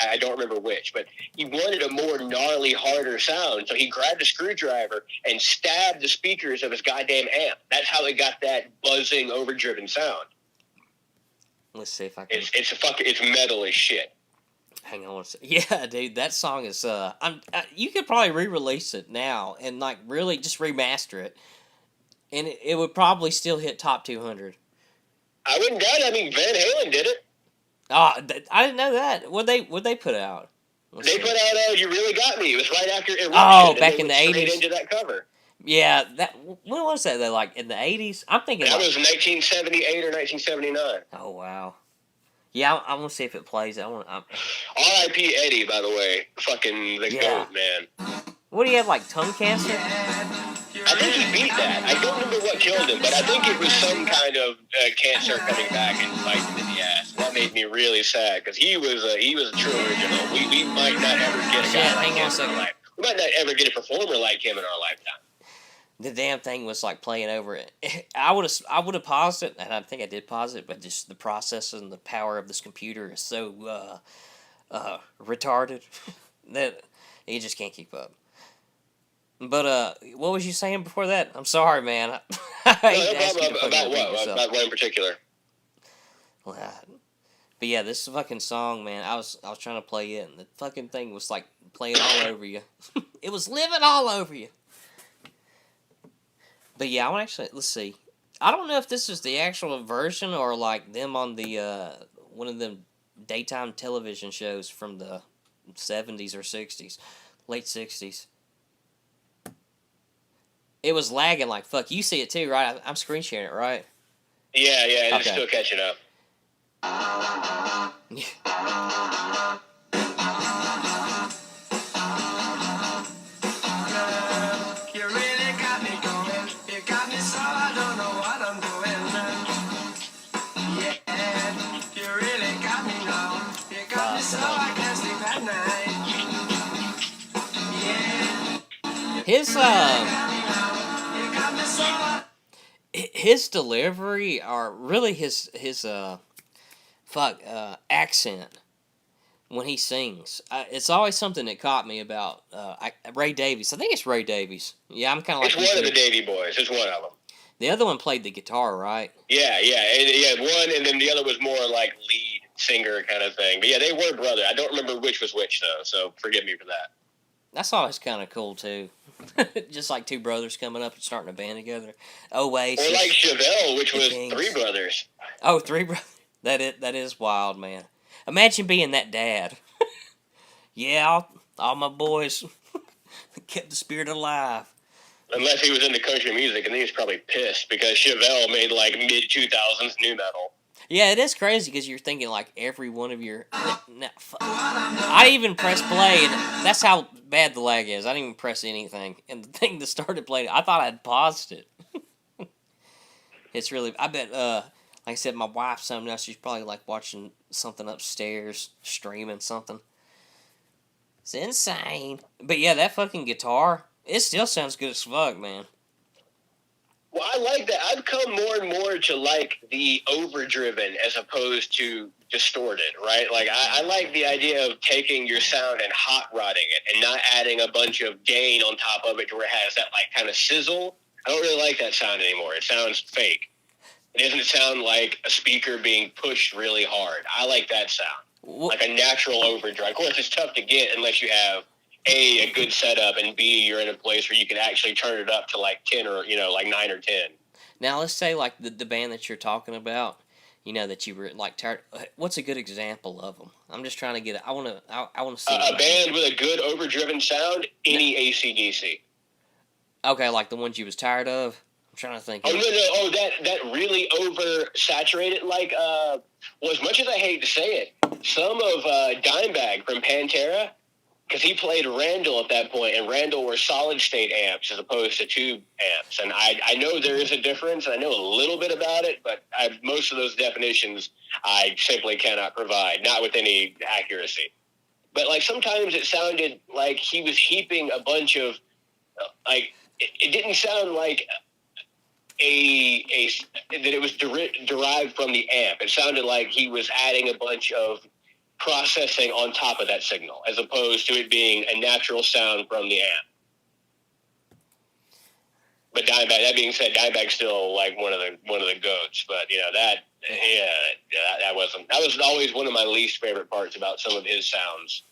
Speaker 2: I don't remember which, but he wanted a more gnarly, harder sound. So he grabbed a screwdriver and stabbed the speakers of his goddamn amp. That's how they got that buzzing, overdriven sound.
Speaker 1: Let's see if I can.
Speaker 2: It's metal as shit.
Speaker 1: Hang on a second. Yeah, dude, that song is. You could probably re-release it now and like really just remaster it, and it would probably still hit top 200.
Speaker 2: I wouldn't doubt it. I mean, Van Halen did it.
Speaker 1: Oh, I didn't know that. What they put out?
Speaker 2: They put out "You Really Got Me." It was right after Eruption.
Speaker 1: Oh, back in the 80s.
Speaker 2: Into that cover.
Speaker 1: Yeah, when was that? Like in the 80s? I'm thinking
Speaker 2: that was 1978 or 1979.
Speaker 1: Oh wow. Yeah, I'm gonna see if it plays.
Speaker 2: R.I.P. Eddie, by the way. Fucking the GOAT, man.
Speaker 1: What do you have, like tongue cancer?
Speaker 2: I think he beat that. I don't remember what killed him, but I think it was some kind of cancer coming back and biting him in the ass. That made me really sad because he was a true original. We might not ever get a guy like him in our life. We might not ever get a performer like him in our lifetime.
Speaker 1: The damn thing was like playing over it. I would have paused it, and I think I did pause it, but just the process and the power of this computer is so retarded that you just can't keep up. But what was you saying before that? I'm sorry, man.
Speaker 2: About what in particular?
Speaker 1: Well, But yeah, this fucking song, man, I was trying to play it, and the fucking thing was like playing all over you. It was living all over you. But yeah, I want actually, let's see. I don't know if this is the actual version or like them on the one of them daytime television shows from the 70s or 60s, late 60s. It was lagging like fuck. You see it too, right? I'm screen sharing it, right?
Speaker 2: Yeah, it's still catching up.
Speaker 1: His delivery or really his accent when he sings. It's always something that caught me about Ray Davies. I think it's Ray Davies. Yeah, I'm kind of like.
Speaker 2: It's one of the Davy Boys. It's one of them.
Speaker 1: The other one played the guitar, right?
Speaker 2: Yeah. One, and then the other was more like lead singer kind of thing. But yeah, they were brother. I don't remember which was which though, so forgive me for that.
Speaker 1: That's always kind of cool too. Just like two brothers coming up and starting a band together. Oasis.
Speaker 2: Or like Chevelle, which was
Speaker 1: Kings.
Speaker 2: three brothers.
Speaker 1: Oh, three brothers. That is wild, man. Imagine being that dad. Yeah, all my boys kept the spirit alive.
Speaker 2: Unless he was into country music, and he was probably pissed because Chevelle made like mid-2000s new metal.
Speaker 1: Yeah, it is crazy because you're thinking like every one of your. I even pressed play, and that's how bad the lag is. I didn't even press anything, and the thing that started playing, I thought I'd paused it. It's really. I bet. Like I said, my wife's something else. She's probably like watching something upstairs, streaming something. It's insane. But yeah, that fucking guitar, it still sounds good as fuck, man.
Speaker 2: Well, I like that. I've come more and more to like the overdriven as opposed to distorted, right? Like, I like the idea of taking your sound and hot rodding it and not adding a bunch of gain on top of it to where it has that, like, kind of sizzle. I don't really like that sound anymore. It sounds fake. It doesn't sound like a speaker being pushed really hard. I like that sound. Like a natural overdrive. Of course, it's tough to get unless you have a good setup, and B, you're in a place where you can actually turn it up to like 10 or, like 9 or 10.
Speaker 1: Now, let's say like the band that you're talking about, that you were like tired. What's a good example of them? I'm just trying to get it. I want to see
Speaker 2: a band with a good overdriven sound. Any AC/DC.
Speaker 1: Okay, like the ones you was tired of. I'm trying to think.
Speaker 2: Oh no! Oh, that really oversaturated. Like, well, as much as I hate to say it, some of Dimebag from Pantera. Because he played Randall at that point, and Randall were solid-state amps as opposed to tube amps. And I know there is a difference. I know a little bit about it, but most of those definitions I simply cannot provide, not with any accuracy. But, like, sometimes it sounded like he was heaping a bunch of, it didn't sound like that it was derived from the amp. It sounded like he was adding a bunch of processing on top of that signal, as opposed to it being a natural sound from the amp. But Dimebag, that being said, Dimebag's still like one of the goats. But that was always one of my least favorite parts about some of his sounds.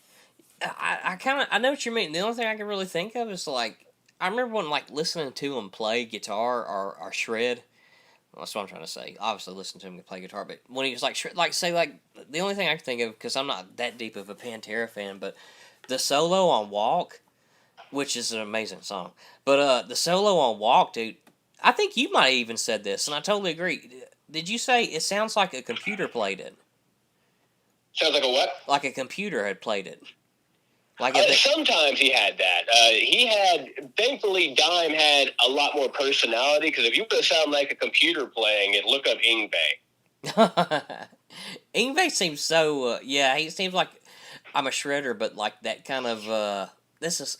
Speaker 1: I know what you mean. The only thing I can really think of is like I remember when like listening to him play guitar or shred. That's what I'm trying to say. Obviously, listen to him play guitar, but when he was like the only thing I can think of, because I'm not that deep of a Pantera fan, but the solo on Walk, which is an amazing song, but the solo on Walk, dude, I think you might have even said this, and I totally agree. Did you say it sounds like a computer played it?
Speaker 2: Sounds like a what?
Speaker 1: Like a computer had played it. Like
Speaker 2: sometimes he had that. Thankfully, Dime had a lot more personality, because if you want to sound like a computer playing it, look up Yngwie.
Speaker 1: Yngwie seems so, he seems like, I'm a shredder, but like that kind of, this is,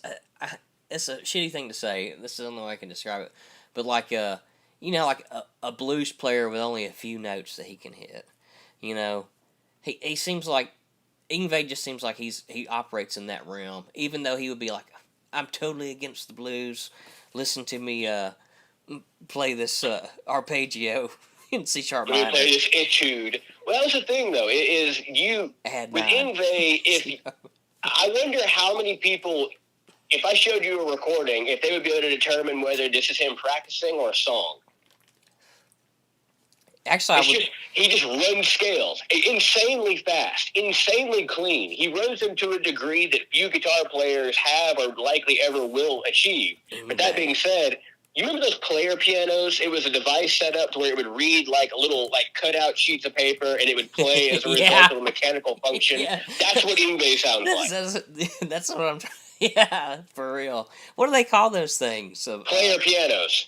Speaker 1: it's a shitty thing to say. This is the only way I can describe it. But like, like a blues player with only a few notes that he can hit. He seems like, Yngwie just seems like he operates in that realm, even though he would be like, I'm totally against the blues. Listen to me play this arpeggio. C sharp
Speaker 2: We're going
Speaker 1: minor.
Speaker 2: to play this etude. Well, that was the thing, though. It is you with Ingve. If I wonder how many people, if I showed you a recording, if they would be able to determine whether this is him practicing or a song.
Speaker 1: Actually,
Speaker 2: he just runs scales insanely fast, insanely clean. He runs them to a degree that few guitar players have or likely ever will achieve. But that being said, you remember those player pianos? It was a device set up to where it would read like a little cutout sheets of paper, and it would play as a result of a mechanical function. Yeah. That's what Ingve sounds like.
Speaker 1: That's what I'm trying. Yeah, for real. What do they call those things?
Speaker 2: Player pianos.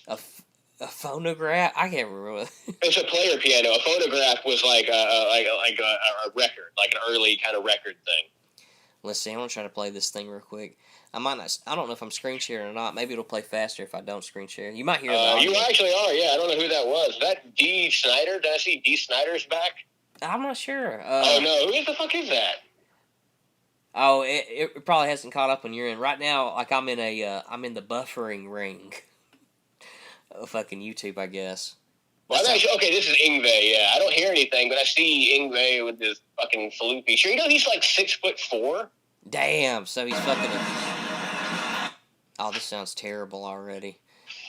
Speaker 1: A phonograph? I can't remember.
Speaker 2: It's a player piano. A phonograph was like a record, like an early kind of record thing.
Speaker 1: Let's see. I'm gonna try to play this thing real quick. I might not. I don't know if I'm screen sharing or not. Maybe it'll play faster if I don't screen share. You might hear that.
Speaker 2: You actually are. Yeah, I don't know who that was. Is that D. Snyder? Did I see D. Snyder's back?
Speaker 1: I'm not sure.
Speaker 2: Oh no, who the fuck is that?
Speaker 1: Oh, it probably hasn't caught up on your end right now. Like I'm in the buffering ring. Fucking YouTube, I guess.
Speaker 2: Well, okay, this is Ingve, yeah. I don't hear anything, but I see Ingve with this fucking floopy. Sure, he's like 6'4"?
Speaker 1: Damn, so he's fucking... Oh, this sounds terrible already.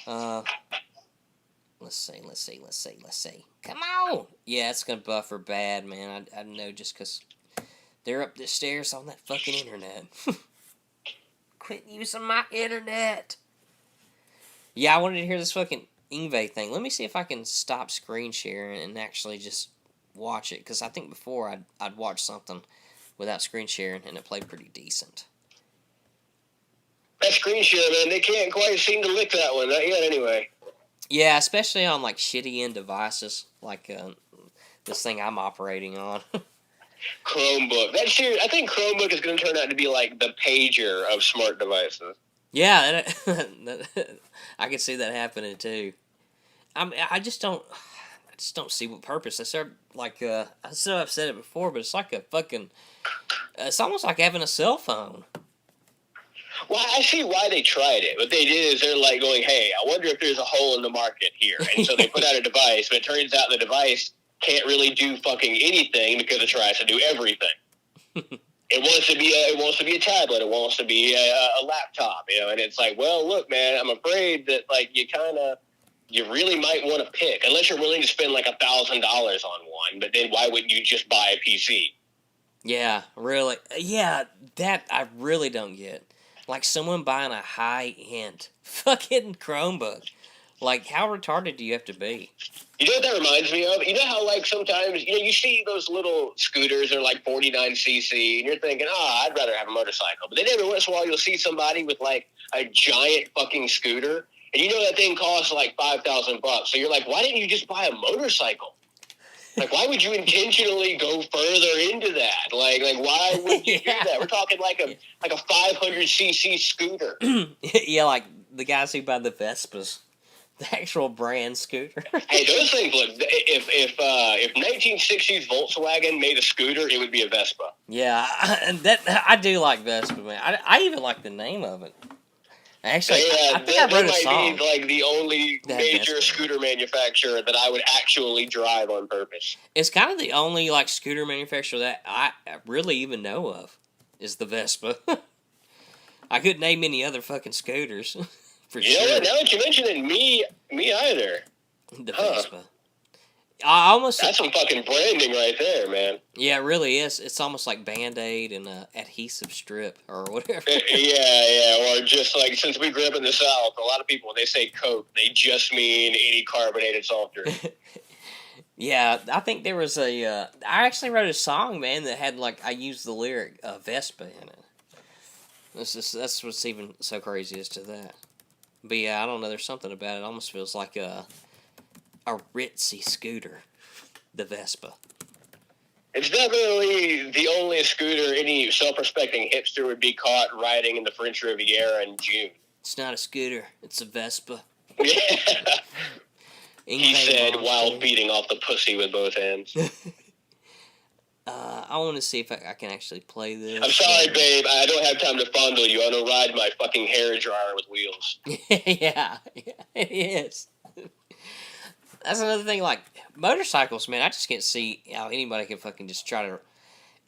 Speaker 1: Let's see. Come on! Yeah, it's gonna buffer bad, man. I know just because they're up the stairs on that fucking internet. Quit using my internet! Yeah, I wanted to hear this fucking Ingve thing. Let me see if I can stop screen sharing and actually just watch it. Because I think before I'd watch something without screen sharing and it played pretty decent.
Speaker 2: That screen share, man, they can't quite seem to lick that one. Not yet, anyway.
Speaker 1: Yeah, especially on like shitty end devices like this thing I'm operating on.
Speaker 2: Chromebook. I think Chromebook is going to turn out to be like the pager of smart devices.
Speaker 1: Yeah, I can see that happening too. I just don't see what purpose. I start like I know I've said it before, but it's like a fucking. It's almost like having a cell phone.
Speaker 2: Well, I see why they tried it. What they did is they're like going, "Hey, I wonder if there's a hole in the market here," and so they put out a device. But it turns out the device can't really do fucking anything because it tries to do everything. It wants to be a tablet. It wants to be a laptop, and it's like, well, look, man, I'm afraid that like you really might want to pick unless you're willing to spend like $1,000 on one. But then why wouldn't you just buy a PC?
Speaker 1: Yeah, really. Yeah, that I really don't get. Like someone buying a high-end fucking Chromebook. Like, how retarded do you have to be?
Speaker 2: You know what that reminds me of? You know how, like, sometimes, you see those little scooters that are, like, 49cc, and you're thinking, I'd rather have a motorcycle. But then every once in a while, you'll see somebody with, like, a giant fucking scooter, and you know that thing costs, like, $5,000. So you're like, why didn't you just buy a motorcycle? Like, why would you intentionally go further into that? Like why would you do that? We're talking like a 500cc scooter.
Speaker 1: Yeah, like the guys who buy the Vespas. The actual brand scooter.
Speaker 2: Hey, those things look. If 1960s Volkswagen made a scooter, it would be a Vespa.
Speaker 1: Yeah, I do like Vespa, man. I even like the name of it. Actually, I think I wrote a song.
Speaker 2: Be like the only major scooter manufacturer that I would actually drive on purpose.
Speaker 1: It's kind of the only like scooter manufacturer that I really even know of is the Vespa. I couldn't name any other fucking scooters. For sure.
Speaker 2: Now that you mention it, me either.
Speaker 1: The Vespa. I almost.
Speaker 2: That's some fucking branding right there, man.
Speaker 1: Yeah, it really is. It's almost like Band-Aid and adhesive strip or whatever.
Speaker 2: Yeah. Or just like, since we grew up in the South, a lot of people, when they say Coke, they just mean any carbonated soft drink.
Speaker 1: Yeah, I think there was I actually wrote a song, man, that had like, I used the lyric Vespa in it. That's what's even so crazy as to that. But yeah, I don't know. There's something about it. It almost feels like a ritzy scooter, the Vespa.
Speaker 2: It's definitely the only scooter any self-respecting hipster would be caught riding in the French Riviera in June.
Speaker 1: It's not a scooter. It's a Vespa.
Speaker 2: Yeah. He said while beating off the pussy with both hands.
Speaker 1: I want to see if I can actually play this.
Speaker 2: I'm sorry, babe. I don't have time to fondle you. I want to ride my fucking hair dryer with wheels.
Speaker 1: Yeah, it is. That's another thing. Like motorcycles, man, I just can't see how anybody can fucking just try to.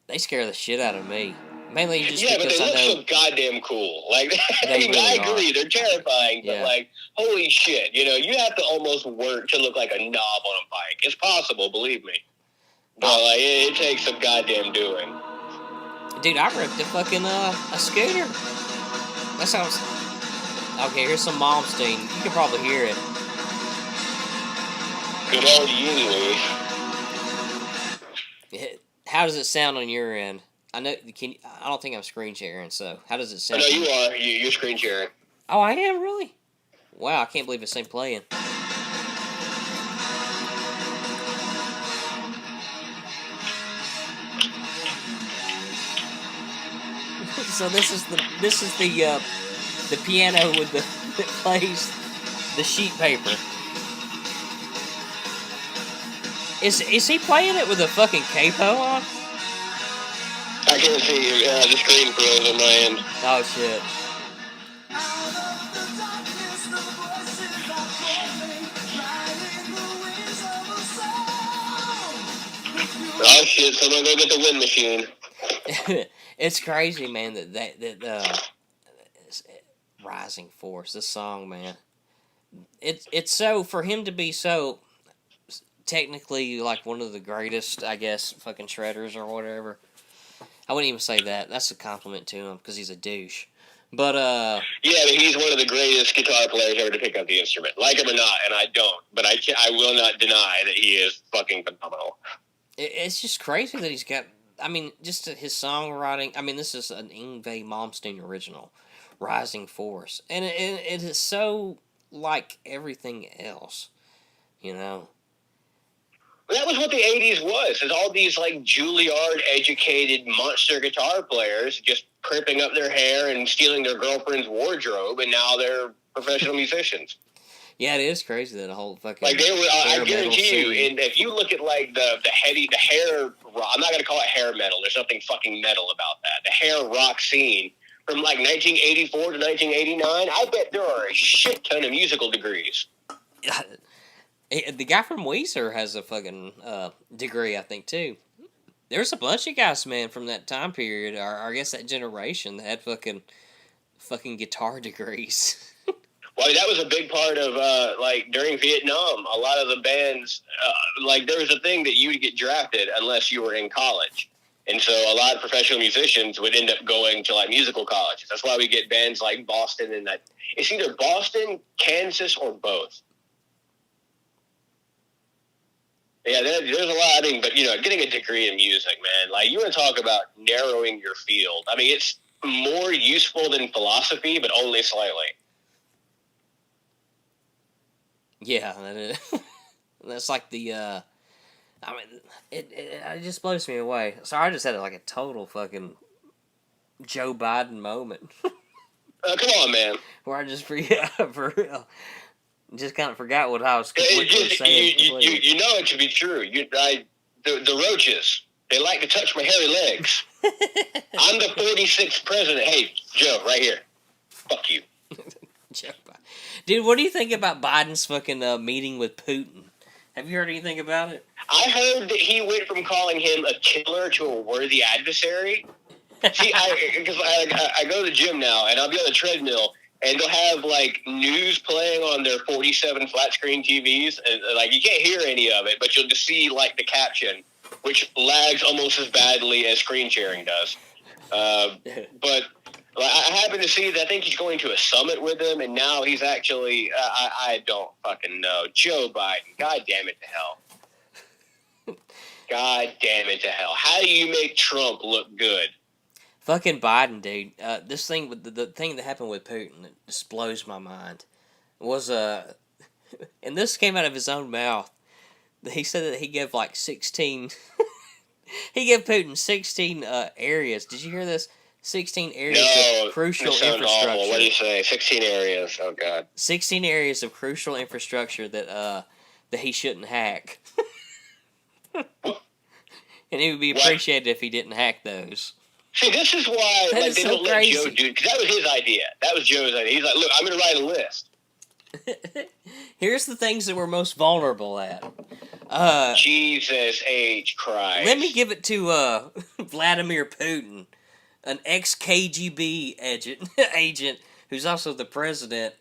Speaker 1: They scare the shit out of me. Mainly just
Speaker 2: yeah, but
Speaker 1: because
Speaker 2: they
Speaker 1: I
Speaker 2: look
Speaker 1: know
Speaker 2: so goddamn cool. Like,
Speaker 1: they really
Speaker 2: I agree,
Speaker 1: are.
Speaker 2: they're terrifying, but
Speaker 1: Yeah.
Speaker 2: like, holy shit, you know, you have to almost work to look like a knob on a bike. It's possible, believe me. But like, it takes some goddamn doing.
Speaker 1: Dude, I ripped a fucking a scooter. That sounds. Okay, here's some Malmsteen. You can probably hear it.
Speaker 2: Good old Yingli.
Speaker 1: How does it sound on your end? I know. I don't think I'm screen sharing. So how does it sound?
Speaker 2: No, you are. You're screen sharing.
Speaker 1: Oh, I am really. Wow, I can't believe this ain't playing. So this is the piano with the that plays the sheet paper. Is he playing it with a fucking capo on?
Speaker 2: I can't see the screen froze on my end.
Speaker 1: Oh shit.
Speaker 2: Oh shit! Someone go get the wind machine.
Speaker 1: It's crazy, man. That Rising Force. This song, man. It's so for him to be so technically like one of the greatest, I guess, fucking shredders or whatever. I wouldn't even say that. That's a compliment to him because he's a douche. But
Speaker 2: yeah, but he's one of the greatest guitar players ever to pick up the instrument. Like him or not, and I don't, but I will not deny that he is fucking phenomenal.
Speaker 1: It's just crazy that he's got. I mean, just his songwriting. I mean, this is an Yngwie Malmsteen original, Rising Force, and it is so like everything else, you know.
Speaker 2: That was what the 80s was. Is all these like Juilliard-educated monster guitar players just crimping up their hair and stealing their girlfriend's wardrobe, and now they're professional musicians.
Speaker 1: Yeah, it is crazy that the whole fucking
Speaker 2: like they were. I guarantee you, and if you look at like the hair, I'm not gonna call it hair metal. There's nothing fucking metal about that. The hair rock scene from like 1984 to 1989. I bet there are a shit ton of musical degrees.
Speaker 1: The guy from Weezer has a fucking degree, I think, too. There's a bunch of guys, man, from that time period, or I guess that generation, that had fucking guitar degrees.
Speaker 2: Well, that was a big part of, like, during Vietnam, a lot of the bands, like, there was a thing that you would get drafted unless you were in college. And so a lot of professional musicians would end up going to, like, musical colleges. That's why we get bands like Boston and that. It's either Boston, Kansas, or both. Yeah, there's a lot. I mean, but, you know, getting a degree in music, man, like, you want to talk about narrowing your field. I mean, it's more useful than philosophy, but only slightly.
Speaker 1: Yeah, that's like the. I mean, it just blows me away. So I just had like a total fucking Joe Biden moment.
Speaker 2: Come on, man.
Speaker 1: Where I just for real, just kind of forgot what I was completely saying.
Speaker 2: You know it to be true. The roaches, they like to touch my hairy legs. I'm the 46th president. Hey, Joe, right here. Fuck you.
Speaker 1: Joe Biden. Dude, what do you think about Biden's fucking meeting with Putin? Have you heard anything about it?
Speaker 2: I heard that he went from calling him a killer to a worthy adversary. See, because I go to the gym now, and I'll be on the treadmill, and they'll have, like, news playing on their 47 flat-screen TVs, and, like, you can't hear any of it, but you'll just see, like, the caption, which lags almost as badly as screen sharing does. But I happen to see that I think he's going to a summit with him, and now he's actually, I don't fucking know. Joe Biden, God damn it to hell. God damn it to hell. How do you make Trump look good?
Speaker 1: Fucking Biden, dude. This thing with the thing that happened with Putin, it just blows my mind. Was and this came out of his own mouth. He said that he gave like 16. He gave Putin 16 areas. Did you hear this? 16 areas of crucial infrastructure.
Speaker 2: Awful. What do you say? 16 areas. Oh God.
Speaker 1: 16 areas of crucial infrastructure that he shouldn't hack. And it would be appreciated if he didn't hack those.
Speaker 2: See, this is why
Speaker 1: they
Speaker 2: don't let Joe do it, because that was his idea. That was Joe's idea. He's like, look, I'm going to write a list.
Speaker 1: Here's the things that we're most vulnerable at.
Speaker 2: Jesus H. Christ.
Speaker 1: Let me give it to Vladimir Putin, an ex-KGB agent who's also the president.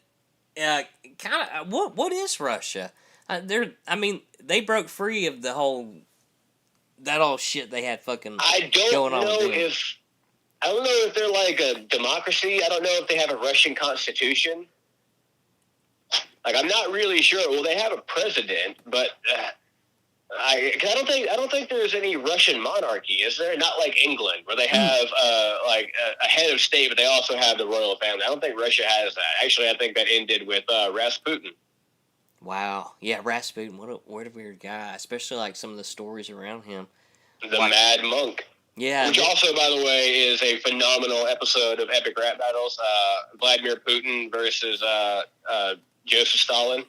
Speaker 1: What is Russia? They broke free of that all shit they had fucking going on.
Speaker 2: I don't know if they're like a democracy. I don't know if they have a Russian constitution. Like, I'm not really sure. Well, they have a president, but I don't think there's any Russian monarchy, is there? Not like England, where they have a head of state, but they also have the royal family. I don't think Russia has that. Actually, I think that ended with Rasputin.
Speaker 1: Wow, yeah, Rasputin. What a weird guy. Especially like some of the stories around him.
Speaker 2: The Mad Monk.
Speaker 1: Yeah.
Speaker 2: Which also, by the way, is a phenomenal episode of Epic Rap Battles. Vladimir Putin versus Joseph Stalin.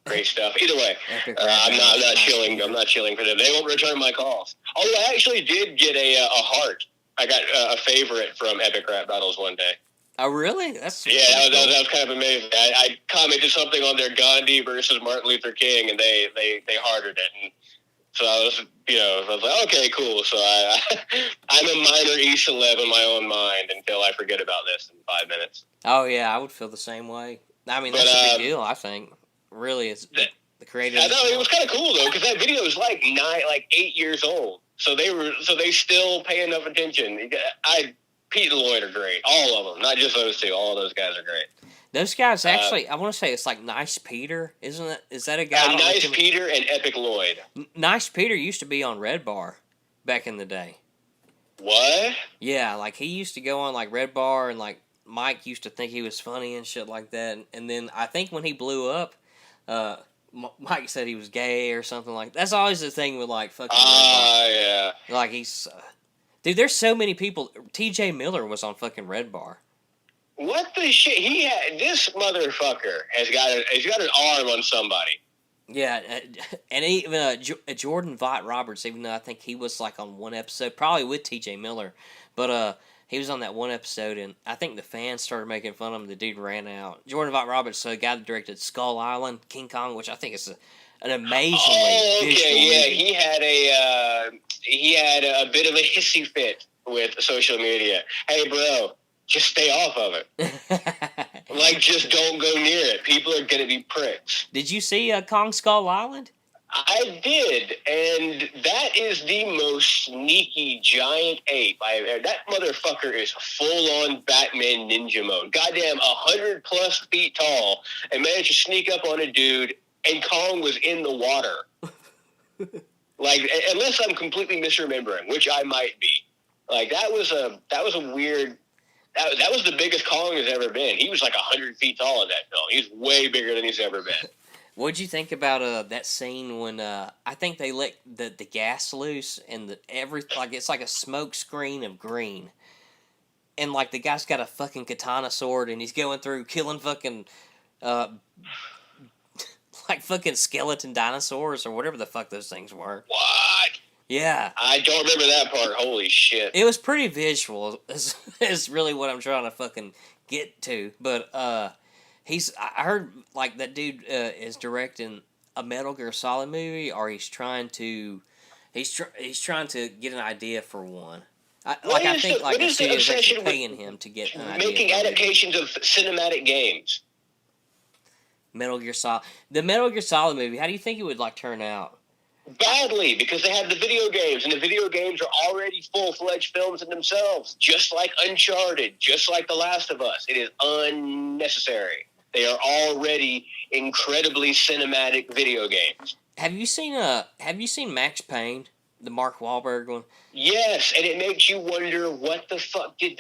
Speaker 2: Great stuff. Either way, I'm not chilling. I'm not chilling for them. They won't return my calls. Although I actually did get a heart. I got a favorite from Epic Rap Battles one day.
Speaker 1: Oh, really? That
Speaker 2: was kind of amazing. I commented something on their Gandhi versus Martin Luther King, and they hearted it. And so I was like, okay, cool. So I'm a minor E celeb in my own mind until I forget about this in 5 minutes.
Speaker 1: Oh yeah, I would feel the same way. I mean, that's a big deal. I think really it's the creative.
Speaker 2: I know it was kind of cool though, because that video is like 8 years old. So they still pay enough attention. Pete and Lloyd are great. All of them, not just those two. All of those guys are great.
Speaker 1: Those guys actually, I want to say it's like Nice Peter, isn't it? Is that a guy?
Speaker 2: Nice Peter and Epic Lloyd.
Speaker 1: Nice Peter used to be on Red Bar back in the day.
Speaker 2: What?
Speaker 1: Yeah, like he used to go on like Red Bar, and like Mike used to think he was funny and shit like that. And then I think when he blew up, Mike said he was gay or something like that. That's always the thing with like fucking.
Speaker 2: Yeah.
Speaker 1: Like he's, dude. There's so many people. T.J. Miller was on fucking Red Bar.
Speaker 2: What the shit? This motherfucker has got an arm on somebody.
Speaker 1: Yeah, and even Jordan Vaught Roberts, even though I think he was like on one episode, probably with T.J. Miller, but he was on that one episode, and I think the fans started making fun of him. The dude ran out. Jordan Vaught Roberts, the guy that directed Skull Island, King Kong, which I think is an amazingly visual movie.
Speaker 2: He had a bit of a hissy fit with social media. Hey, bro. Just stay off of it. Like, just don't go near it. People are going to be pricks.
Speaker 1: Did you see Kong Skull Island?
Speaker 2: I did, and that is the most sneaky giant ape I've ever. That motherfucker is full-on Batman ninja mode. Goddamn, 100+ feet tall, and managed to sneak up on a dude, and Kong was in the water. Like, unless I'm completely misremembering, which I might be. Like, that was a weird. That was the biggest Kong has ever been. He was like 100 feet tall in that film. He's way bigger than he's ever been.
Speaker 1: What'd you think about that scene when I think they let the gas loose and it's like a smoke screen of green, and like the guy's got a fucking katana sword and he's going through killing fucking like fucking skeleton dinosaurs or whatever the fuck those things were.
Speaker 2: What?
Speaker 1: Yeah.
Speaker 2: I don't remember that part. Holy shit.
Speaker 1: It was pretty visual, is really what I'm trying to fucking get to. But I heard I that dude is directing a Metal Gear Solid movie, or he's trying to get an idea for one. I think the studio is actually paying him to get an idea.
Speaker 2: Making adaptations of cinematic games.
Speaker 1: Metal Gear Solid. The Metal Gear Solid movie, how do you think it would turn out?
Speaker 2: Badly, because they have the video games, and the video games are already full-fledged films in themselves, just like Uncharted, just like The Last of Us. It is unnecessary. They are already incredibly cinematic video games.
Speaker 1: Have you seen Max Payne, the Mark Wahlberg one?
Speaker 2: Yes, and it makes you wonder, what the fuck did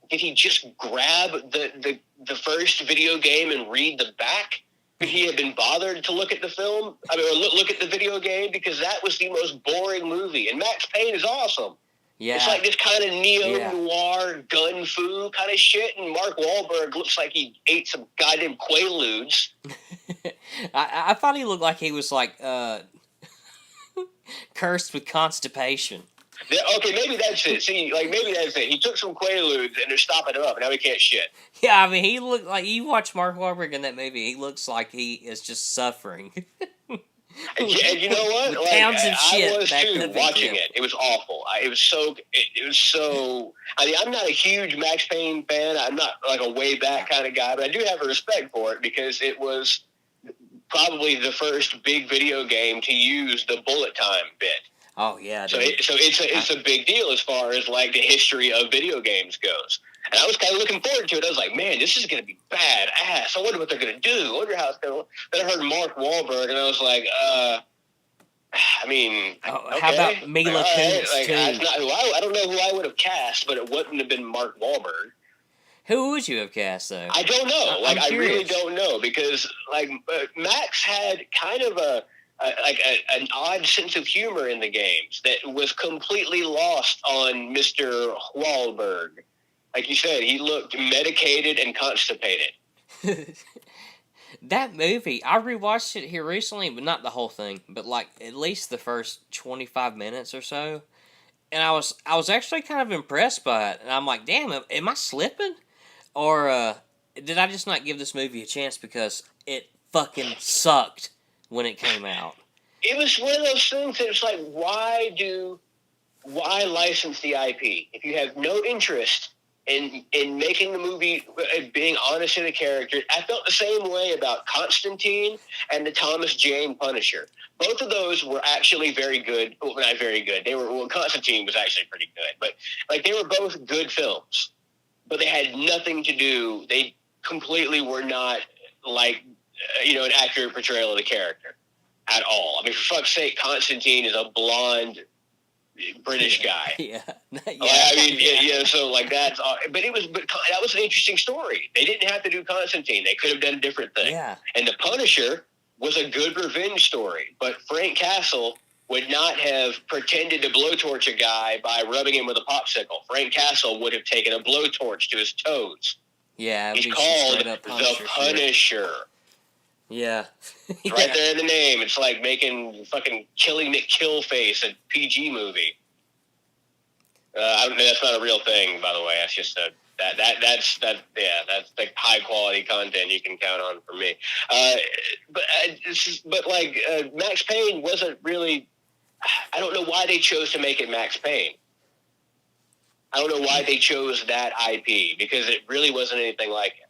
Speaker 2: he just grab the first video game and read the back? Could he have been bothered to look at the film? Or look at the video game? Because that was the most boring movie. And Max Payne is awesome. Yeah. It's like this kind of neo-noir gun fu kind of shit, and Mark Wahlberg looks like he ate some goddamn Quaaludes.
Speaker 1: I thought he looked like he was cursed with constipation.
Speaker 2: Okay, maybe that's it. See, like maybe that's it. He took some Quaaludes and they're stopping him up, and now he can't shit.
Speaker 1: Yeah, I mean, he looked like, you watch Mark Wahlberg in that movie, he looks like he is just suffering.
Speaker 2: And you know what?
Speaker 1: With
Speaker 2: like
Speaker 1: pounds of shit
Speaker 2: I was
Speaker 1: backed
Speaker 2: too
Speaker 1: up into
Speaker 2: watching
Speaker 1: him.
Speaker 2: it. It was awful. It was so. I mean, I'm not a huge Max Payne fan. I'm not like a way back kind of guy, but I do have a respect for it because it was probably the first big video game to use the bullet time bit.
Speaker 1: Oh yeah,
Speaker 2: So
Speaker 1: dude.
Speaker 2: it's a big deal as far as like the history of video games goes. And I was kind of looking forward to it. I was like, man, this is going to be badass. I wonder what they're going to do. I wonder how it's going to. Then I heard Mark Wahlberg, and I was like, I mean, okay.
Speaker 1: How about Mila Kunis
Speaker 2: like,
Speaker 1: too?
Speaker 2: that's not who I don't know who I would have cast, but it wouldn't have been Mark Wahlberg.
Speaker 1: Who would you have cast though?
Speaker 2: I don't know.
Speaker 1: I'm
Speaker 2: I really
Speaker 1: curious.
Speaker 2: don't know because like Max had kind of an odd sense of humor in the games that was completely lost on Mr. Wahlberg. Like you said, he looked medicated and constipated.
Speaker 1: That movie, I rewatched it here recently, but not the whole thing, but like at least the first 25 minutes or so. And I was actually kind of impressed by it. And I'm like, damn, am I slipping? Or did I just not give this movie a chance because it fucking sucked when it came out?
Speaker 2: It was one of those things that it's like, why license the IP if you have no interest in making the movie, being honest to the characters? I felt the same way about Constantine and the Thomas Jane Punisher. Both of those were actually very good. Well, not very good. Constantine was actually pretty good, but like they were both good films, but they had nothing to do. They completely were not like an accurate portrayal of the character at all. I mean, for fuck's sake, Constantine is a blonde British guy.
Speaker 1: Yeah.
Speaker 2: I mean, yeah. So like that's, but that was an interesting story. They didn't have to do Constantine. They could have done a different thing.
Speaker 1: Yeah.
Speaker 2: And the Punisher was a good revenge story, but Frank Castle would not have pretended to blowtorch a guy by rubbing him with a popsicle. Frank Castle would have taken a blowtorch to his toes.
Speaker 1: Yeah.
Speaker 2: He's called the Punisher.
Speaker 1: Yeah.
Speaker 2: It's right there in the name. It's like making fucking Killing McKillface a PG movie. That's not a real thing, by the way. That's just that's like high quality content you can count on from me. But Max Payne wasn't really. I don't know why they chose to make it Max Payne. I don't know why they chose that IP because it really wasn't anything like it.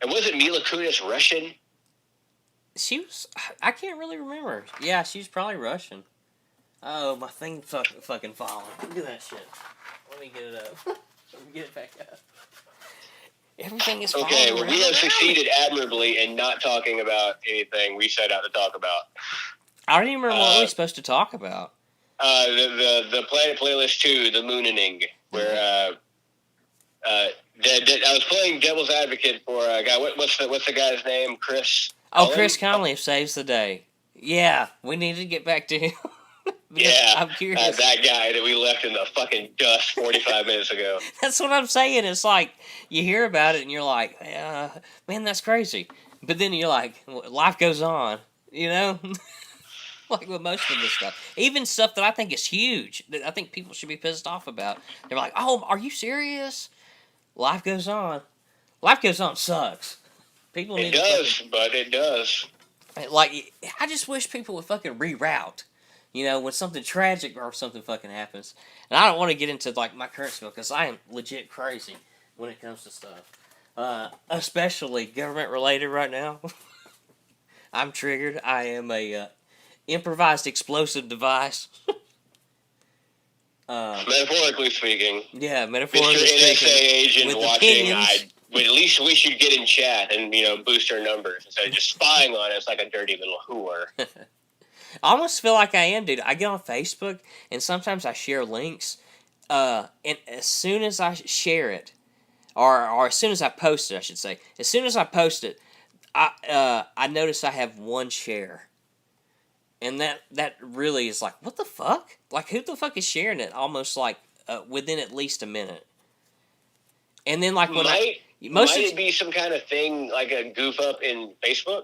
Speaker 2: And wasn't Mila Kunis Russian?
Speaker 1: She was. I can't really remember. Yeah, she's probably Russian. Oh, my thing fucking falling. Look at that shit. Let me get it up. Let me get it back up. Everything is falling.
Speaker 2: Okay, well, we have succeeded admirably in not talking about anything we set out to talk about.
Speaker 1: I don't even remember what we were supposed to talk about.
Speaker 2: The Planet Playlist 2, the MooN'ening, where I was playing devil's advocate for a guy. What's the guy's name? Chris.
Speaker 1: Oh, ChrisConnolly saves the day. Yeah, we need to get back to him.
Speaker 2: Yeah,
Speaker 1: I'm curious.
Speaker 2: That guy that we left in the fucking dust 45 minutes ago.
Speaker 1: That's what I'm saying. It's like you hear about it and you're like, man, that's crazy. But then you're like, life goes on, you know? Like with most of this stuff. Even stuff that I think is huge, that I think people should be pissed off about. They're like, oh, are you serious? Life goes on. Life goes on sucks. People need
Speaker 2: but it does.
Speaker 1: Like, I just wish people would fucking reroute. You know, when something tragic or something fucking happens. And I don't want to get into, like, my current spiel, because I am legit crazy when it comes to stuff. Especially government-related right now. I'm triggered. I am a improvised explosive device.
Speaker 2: Metaphorically speaking.
Speaker 1: Yeah, metaphorically
Speaker 2: Mr.
Speaker 1: speaking.
Speaker 2: NSA agent
Speaker 1: with
Speaker 2: watching, at least we should get in chat and, boost our numbers instead of just spying on us like a dirty little whore.
Speaker 1: I almost feel like I am, dude. I get on Facebook, and sometimes I share links, and as soon as I share it, or as soon as I post it, I should say, as soon as I post it, I notice I have one share. And that really is like, what the fuck? Like, who the fuck is sharing it almost like within at least a minute? And then, like, when
Speaker 2: might it be some kind of thing, like a goof up in Facebook?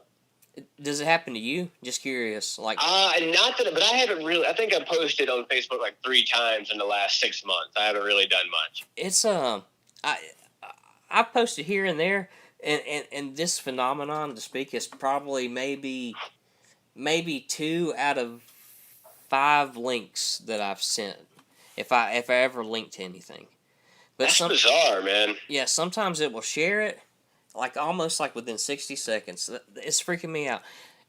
Speaker 1: Does it happen to you? Just curious. Like,
Speaker 2: not that, but I haven't really. I think I posted on Facebook like 3 times in the last 6 months. I haven't really done much.
Speaker 1: it's I I've posted here and there, and this phenomenon to speak is probably maybe 2 out of 5 links that I've sent. If I ever linked to anything, but
Speaker 2: That's bizarre, man.
Speaker 1: yeah, sometimes it will share it like almost like within 60 seconds. It's freaking me out.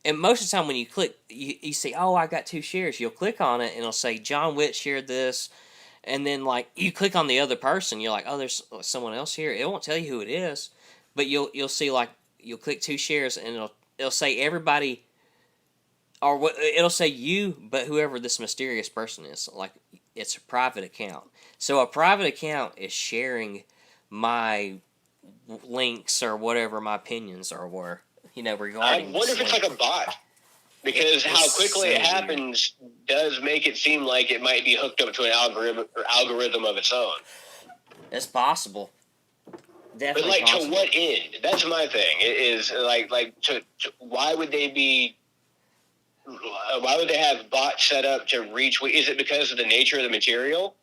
Speaker 1: And most of the time when you click, you see, oh, I got 2 shares. You'll click on it and it'll say John Witt shared this. And then like you click on the other person, you're like, oh, there's someone else here. It won't tell you who it is, but you'll see like you'll click 2 shares and it'll say everybody, or what it'll say you, but whoever this mysterious person is. Like it's a private account. So a private account is sharing my links or whatever my opinions are were, regarding.
Speaker 2: I wonder if it's like a bot, because how quickly it happens does make it seem like it might be hooked up to an algorithm of its own.
Speaker 1: It's possible. Definitely.
Speaker 2: But like
Speaker 1: possible.
Speaker 2: to what end? That's my thing. It is to why would they be? Why would they have bots set up to reach? Is it because of the nature of the material?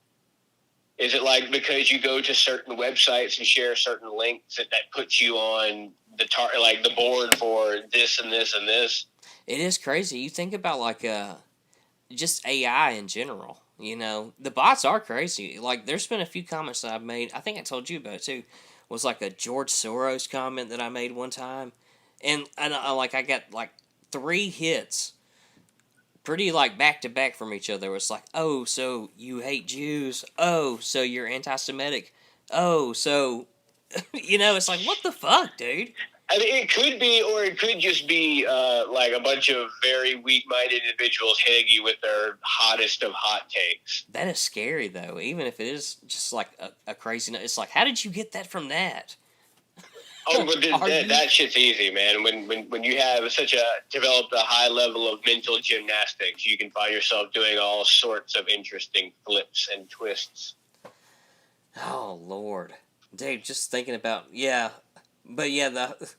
Speaker 2: Is it like because you go to certain websites and share certain links that puts you on the board for this and this and this?
Speaker 1: It is crazy. You think about like just AI in general. The bots are crazy. Like there's been a few comments that I've made. I think I told you about it too. Was like a George Soros comment that I made one time, and I got like 3 hits. Pretty like back to back from each other. It was like, oh, so you hate Jews. Oh, so you're anti-Semitic. Oh, so it's like, what the fuck, dude?
Speaker 2: I mean, it could be, or it could just be like a bunch of very weak-minded individuals hitting you with their hottest of hot takes.
Speaker 1: That is scary, though. Even if it is just like a crazy. It's like, how did you get that from that?
Speaker 2: Oh, but that shit's easy, man. When you have developed a high level of mental gymnastics, you can find yourself doing all sorts of interesting flips and twists.
Speaker 1: Oh, Lord. Dude, just thinking about, but yeah, the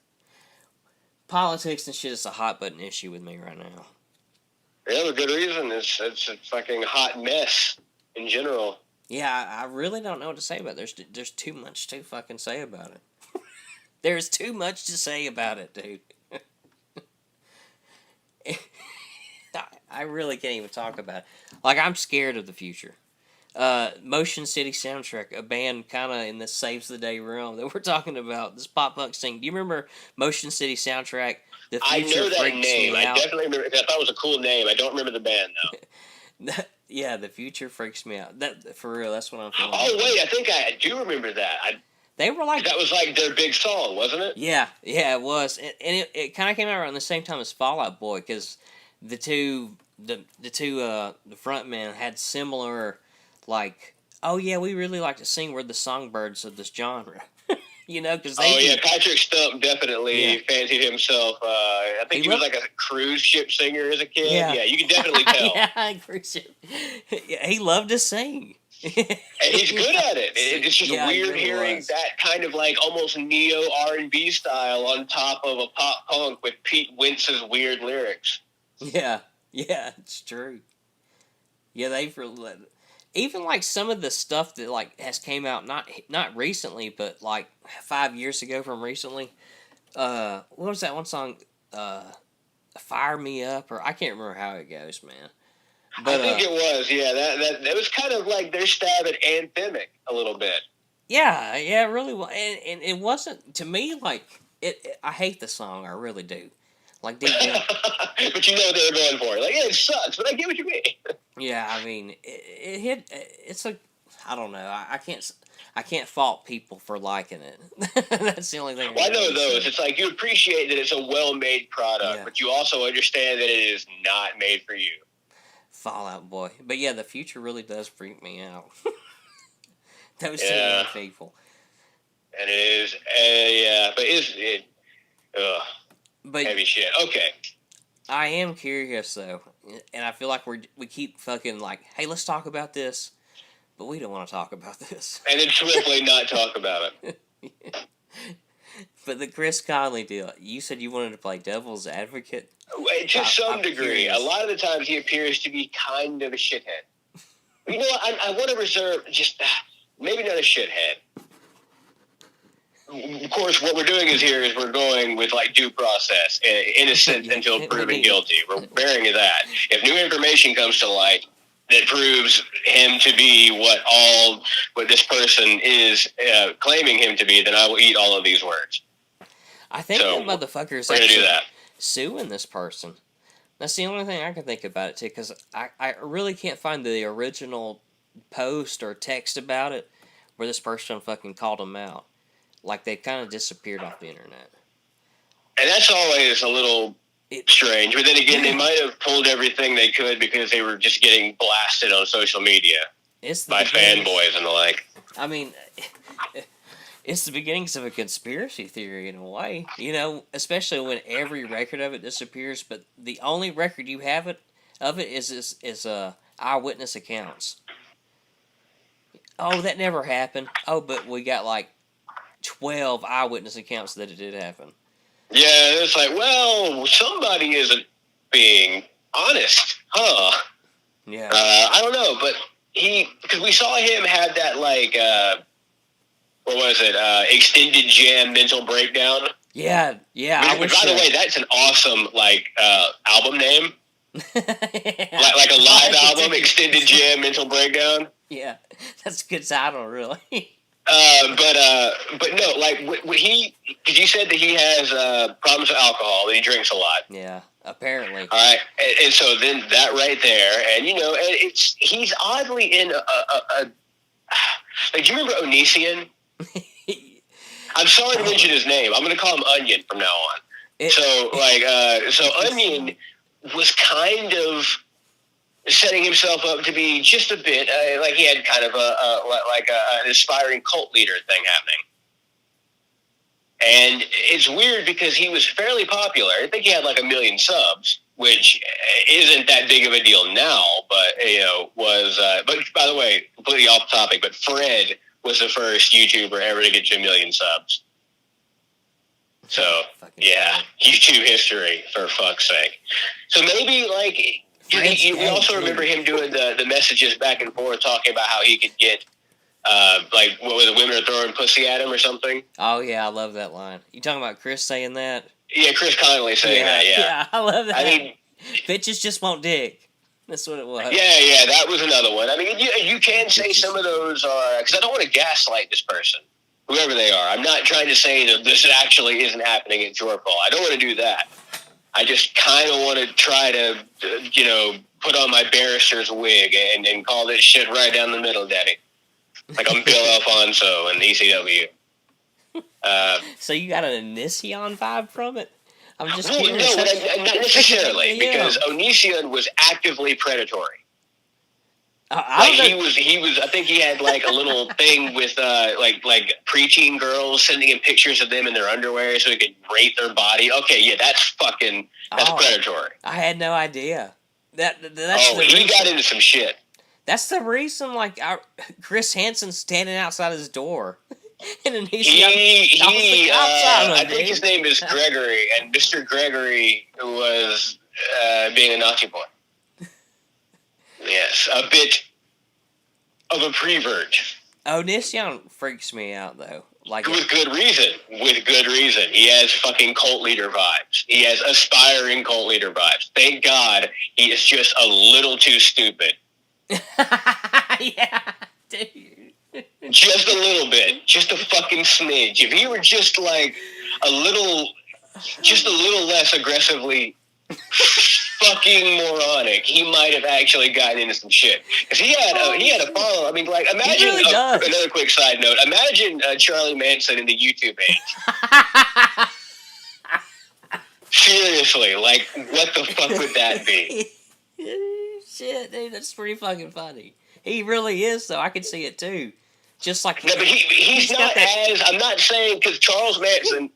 Speaker 1: politics and shit is a hot button issue with me right now.
Speaker 2: Yeah, the good reason. It's a fucking hot mess in general.
Speaker 1: Yeah, I really don't know what to say about it. There's too much to fucking say about it. There's too much to say about it, dude. I really can't even talk about it. Like, I'm scared of the future. Motion City Soundtrack, a band kind of in the Saves the Day realm that we're talking about, this pop punk thing. Do you remember Motion City Soundtrack? The Future
Speaker 2: I know that
Speaker 1: Freaks
Speaker 2: name.
Speaker 1: Me Out.
Speaker 2: I definitely remember, because I thought it was a cool name. I don't remember the band, though.
Speaker 1: Yeah, The Future Freaks Me Out. That, for real, that's what I'm feeling.
Speaker 2: Oh, wait, I think I do remember that.
Speaker 1: They were like...
Speaker 2: That was like their big song, wasn't it?
Speaker 1: Yeah, it was. And it kind of came out around the same time as Fall Out Boy, because the frontmen had similar, like, oh yeah, we really like to sing. We're the songbirds of this genre. Because
Speaker 2: Patrick Stump definitely fancied himself. I think he was like a cruise ship singer as a kid. Yeah, you can definitely tell.
Speaker 1: Cruise ship. Yeah, he loved to sing.
Speaker 2: And he's good at it. It's just weird hearing that kind of like almost neo R&B style on top of a pop punk with Pete Wentz's weird lyrics.
Speaker 1: Yeah, it's true. Yeah, even like some of the stuff that like has came out not recently, but like 5 years ago from recently. What was that one song? Fire Me Up, or I can't remember how it goes, man. But,
Speaker 2: I think it was, that was kind of like their stab at anthemic a little bit.
Speaker 1: Yeah, it really was, and it wasn't, to me, like, I hate the song, I really do. Like, deep down.
Speaker 2: But you know what they were going for. Like, yeah, it sucks, but I get what you mean.
Speaker 1: Yeah, I mean, it hit, I don't know, I can't fault people for liking it. That's the only thing.
Speaker 2: Well, I know those. It's like you appreciate that it's a well-made product, but you also understand that it is not made for you.
Speaker 1: Fall Out Boy. But yeah, the future really does freak me out. Those two young people.
Speaker 2: And it is, but heavy shit. Okay.
Speaker 1: I am curious though, and I feel like we keep fucking like, hey, let's talk about this, but we don't want to talk about this.
Speaker 2: And then swiftly not talk about it.
Speaker 1: But the ChrisConnolly deal, you said you wanted to play devil's advocate?
Speaker 2: To some
Speaker 1: I'm
Speaker 2: degree.
Speaker 1: curious.
Speaker 2: A lot of the times he appears to be kind of a shithead. You know what? I want to reserve just maybe not a shithead. Of course, what we're doing is we're going with like due process, innocent
Speaker 1: Yeah,
Speaker 2: until proven
Speaker 1: indeed.
Speaker 2: guilty. We're bearing that. If new information comes to light that proves him to be what this person is claiming him to be, then I will eat all of these words.
Speaker 1: I think
Speaker 2: So,
Speaker 1: that motherfucker's
Speaker 2: we're gonna do
Speaker 1: actually
Speaker 2: that.
Speaker 1: suing this person. That's the only thing I can think about it too, because I really can't find the original post or text about it where this person fucking called him out. Like they kind of disappeared off the internet.
Speaker 2: And that's always a little strange. But then again, they might have pulled everything they could because they were just getting blasted on social media by fanboys and the like.
Speaker 1: I mean, it's the beginnings of a conspiracy theory in a way, you know, especially when every record of it disappears. But the only record you have of it is eyewitness accounts. Oh, that never happened. Oh, but we got like 12 eyewitness accounts that it did happen.
Speaker 2: Yeah, it's like, well, somebody isn't being honest, huh?
Speaker 1: Yeah.
Speaker 2: I don't know, but because we saw him have that like, what was it? Extended jam mental breakdown.
Speaker 1: Yeah.
Speaker 2: By the way, that's an awesome like album name. like a live album, Extended Jam Mental Breakdown.
Speaker 1: Yeah, that's a good title, really.
Speaker 2: But no, like because you said that he has problems with alcohol, that he drinks a lot.
Speaker 1: Yeah, apparently.
Speaker 2: All right, and so then that right there, and you know, and he's oddly in a like, do you remember Onision? I'm sorry to mention his name. I'm going to call him Onion from now on. So Onion was kind of setting himself up to be just a bit like he had kind of an aspiring cult leader thing happening. And it's weird because he was fairly popular. I think he had like 1 million subs, which isn't that big of a deal now, but you know, was but by the way, completely off topic, but Fred was the first YouTuber ever to get to 1 million subs. So yeah, YouTube history, for fuck's sake. So maybe like we also remember him doing the messages back and forth, talking about how he could get like what were the women are throwing pussy at him or something.
Speaker 1: Oh yeah, I love that line. You talking about Chris saying that?
Speaker 2: Yeah, ChrisConnolly saying that.
Speaker 1: Yeah, I love that.
Speaker 2: I mean,
Speaker 1: bitches just won't dig. That's what it was.
Speaker 2: Yeah, that was another one. I mean, you can say some of those are, because I don't want to gaslight this person, whoever they are. I'm not trying to say that this actually isn't happening. It's your fault. I don't want to do that. I just kind of want to try to, you know, put on my barrister's wig and call this shit right down the middle, Daddy. Like I'm Bill Alfonso in ECW.
Speaker 1: So you got an Onision vibe from it? I'm just
Speaker 2: curious. No, not necessarily, because Onision was actively predatory. He was. I think he had like a little thing with like preteen girls, sending him pictures of them in their underwear so he could rate their body. Okay, yeah, that's predatory.
Speaker 1: I had no idea. That's
Speaker 2: he got into some shit.
Speaker 1: That's the reason, like, Chris Hansen's standing outside his door. And then
Speaker 2: I think his name is Gregory, and Mr. Gregory was being a Nazi boy. Yes, a bit of a prevert.
Speaker 1: Onision freaks me out, though. Like
Speaker 2: with good reason. He has fucking cult leader vibes. He has aspiring cult leader vibes. Thank God he is just a little too stupid.
Speaker 1: Yeah, dude.
Speaker 2: Just a little bit. Just a fucking smidge. If he were just like a little less aggressively fucking moronic, he might have actually gotten into some shit. Because he had a follow. I mean, like, imagine another quick side note. Imagine Charlie Manson in the YouTube age. Seriously, like, what the fuck would that be?
Speaker 1: Shit, dude, that's pretty fucking funny. He really is, though. I can see it too. Just like
Speaker 2: no, but he's not as. I'm not saying because Charles Manson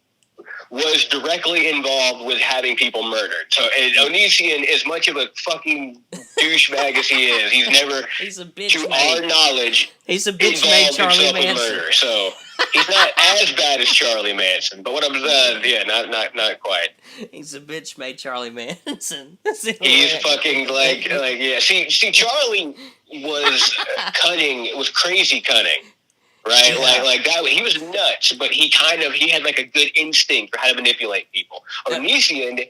Speaker 2: was directly involved with having people murdered. So Onision, as much of a fucking douchebag as he is, he's never,
Speaker 1: he's a bitch
Speaker 2: to our knowledge,
Speaker 1: he's a bitch made Charlie Manson.
Speaker 2: Murder. So he's not as bad as Charlie Manson, but what I'm saying, not quite.
Speaker 1: He's a bitch made Charlie Manson.
Speaker 2: He's fucking like yeah. See, Charlie was cunning. Was crazy cunning. Right,
Speaker 1: yeah.
Speaker 2: like that. He was nuts, but he had like a good instinct for how to manipulate people. Onision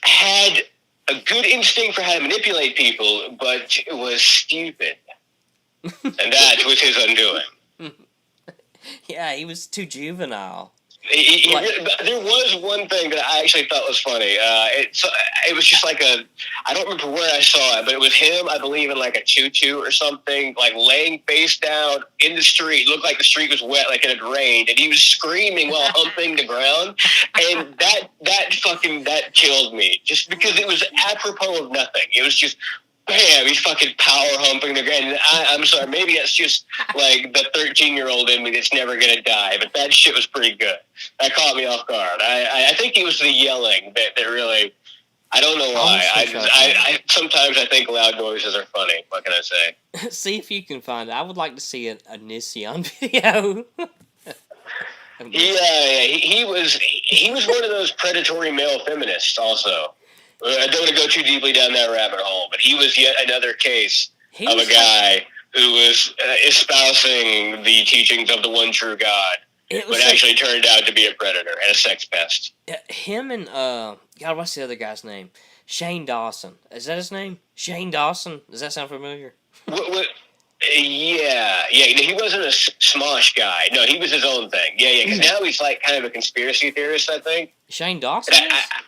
Speaker 2: had a good instinct for how to manipulate people, but was stupid, and that was his undoing.
Speaker 1: Yeah, he was too juvenile.
Speaker 2: There was one thing that I actually thought was funny. It was just like I don't remember where I saw it, but it was him, I believe, in like a tutu or something, like laying face down in the street. It looked like the street was wet, like it had rained, and he was screaming while humping the ground. And that killed me, just because it was apropos of nothing. It was just, bam, he's fucking power humping the ground. I'm sorry, maybe that's just like the 13-year-old in me that's never gonna die, but that shit was pretty good. That caught me off guard. I think it was the yelling that really. I don't know why. I sometimes I think loud noises are funny. What can I say?
Speaker 1: See if you can find it. I would like to see a Nissan video.
Speaker 2: He was one of those predatory male feminists also. I don't want to go too deeply down that rabbit hole, but he was yet another case of a guy who was espousing the teachings of the one true God, but actually turned out to be a predator and a sex pest.
Speaker 1: Him and, God, what's the other guy's name? Shane Dawson. Is that his name? Shane Dawson? Does that sound familiar?
Speaker 2: Yeah. He wasn't a Smosh guy. No, he was his own thing. Yeah, because now he's like kind of a conspiracy theorist, I think.
Speaker 1: Shane Dawson?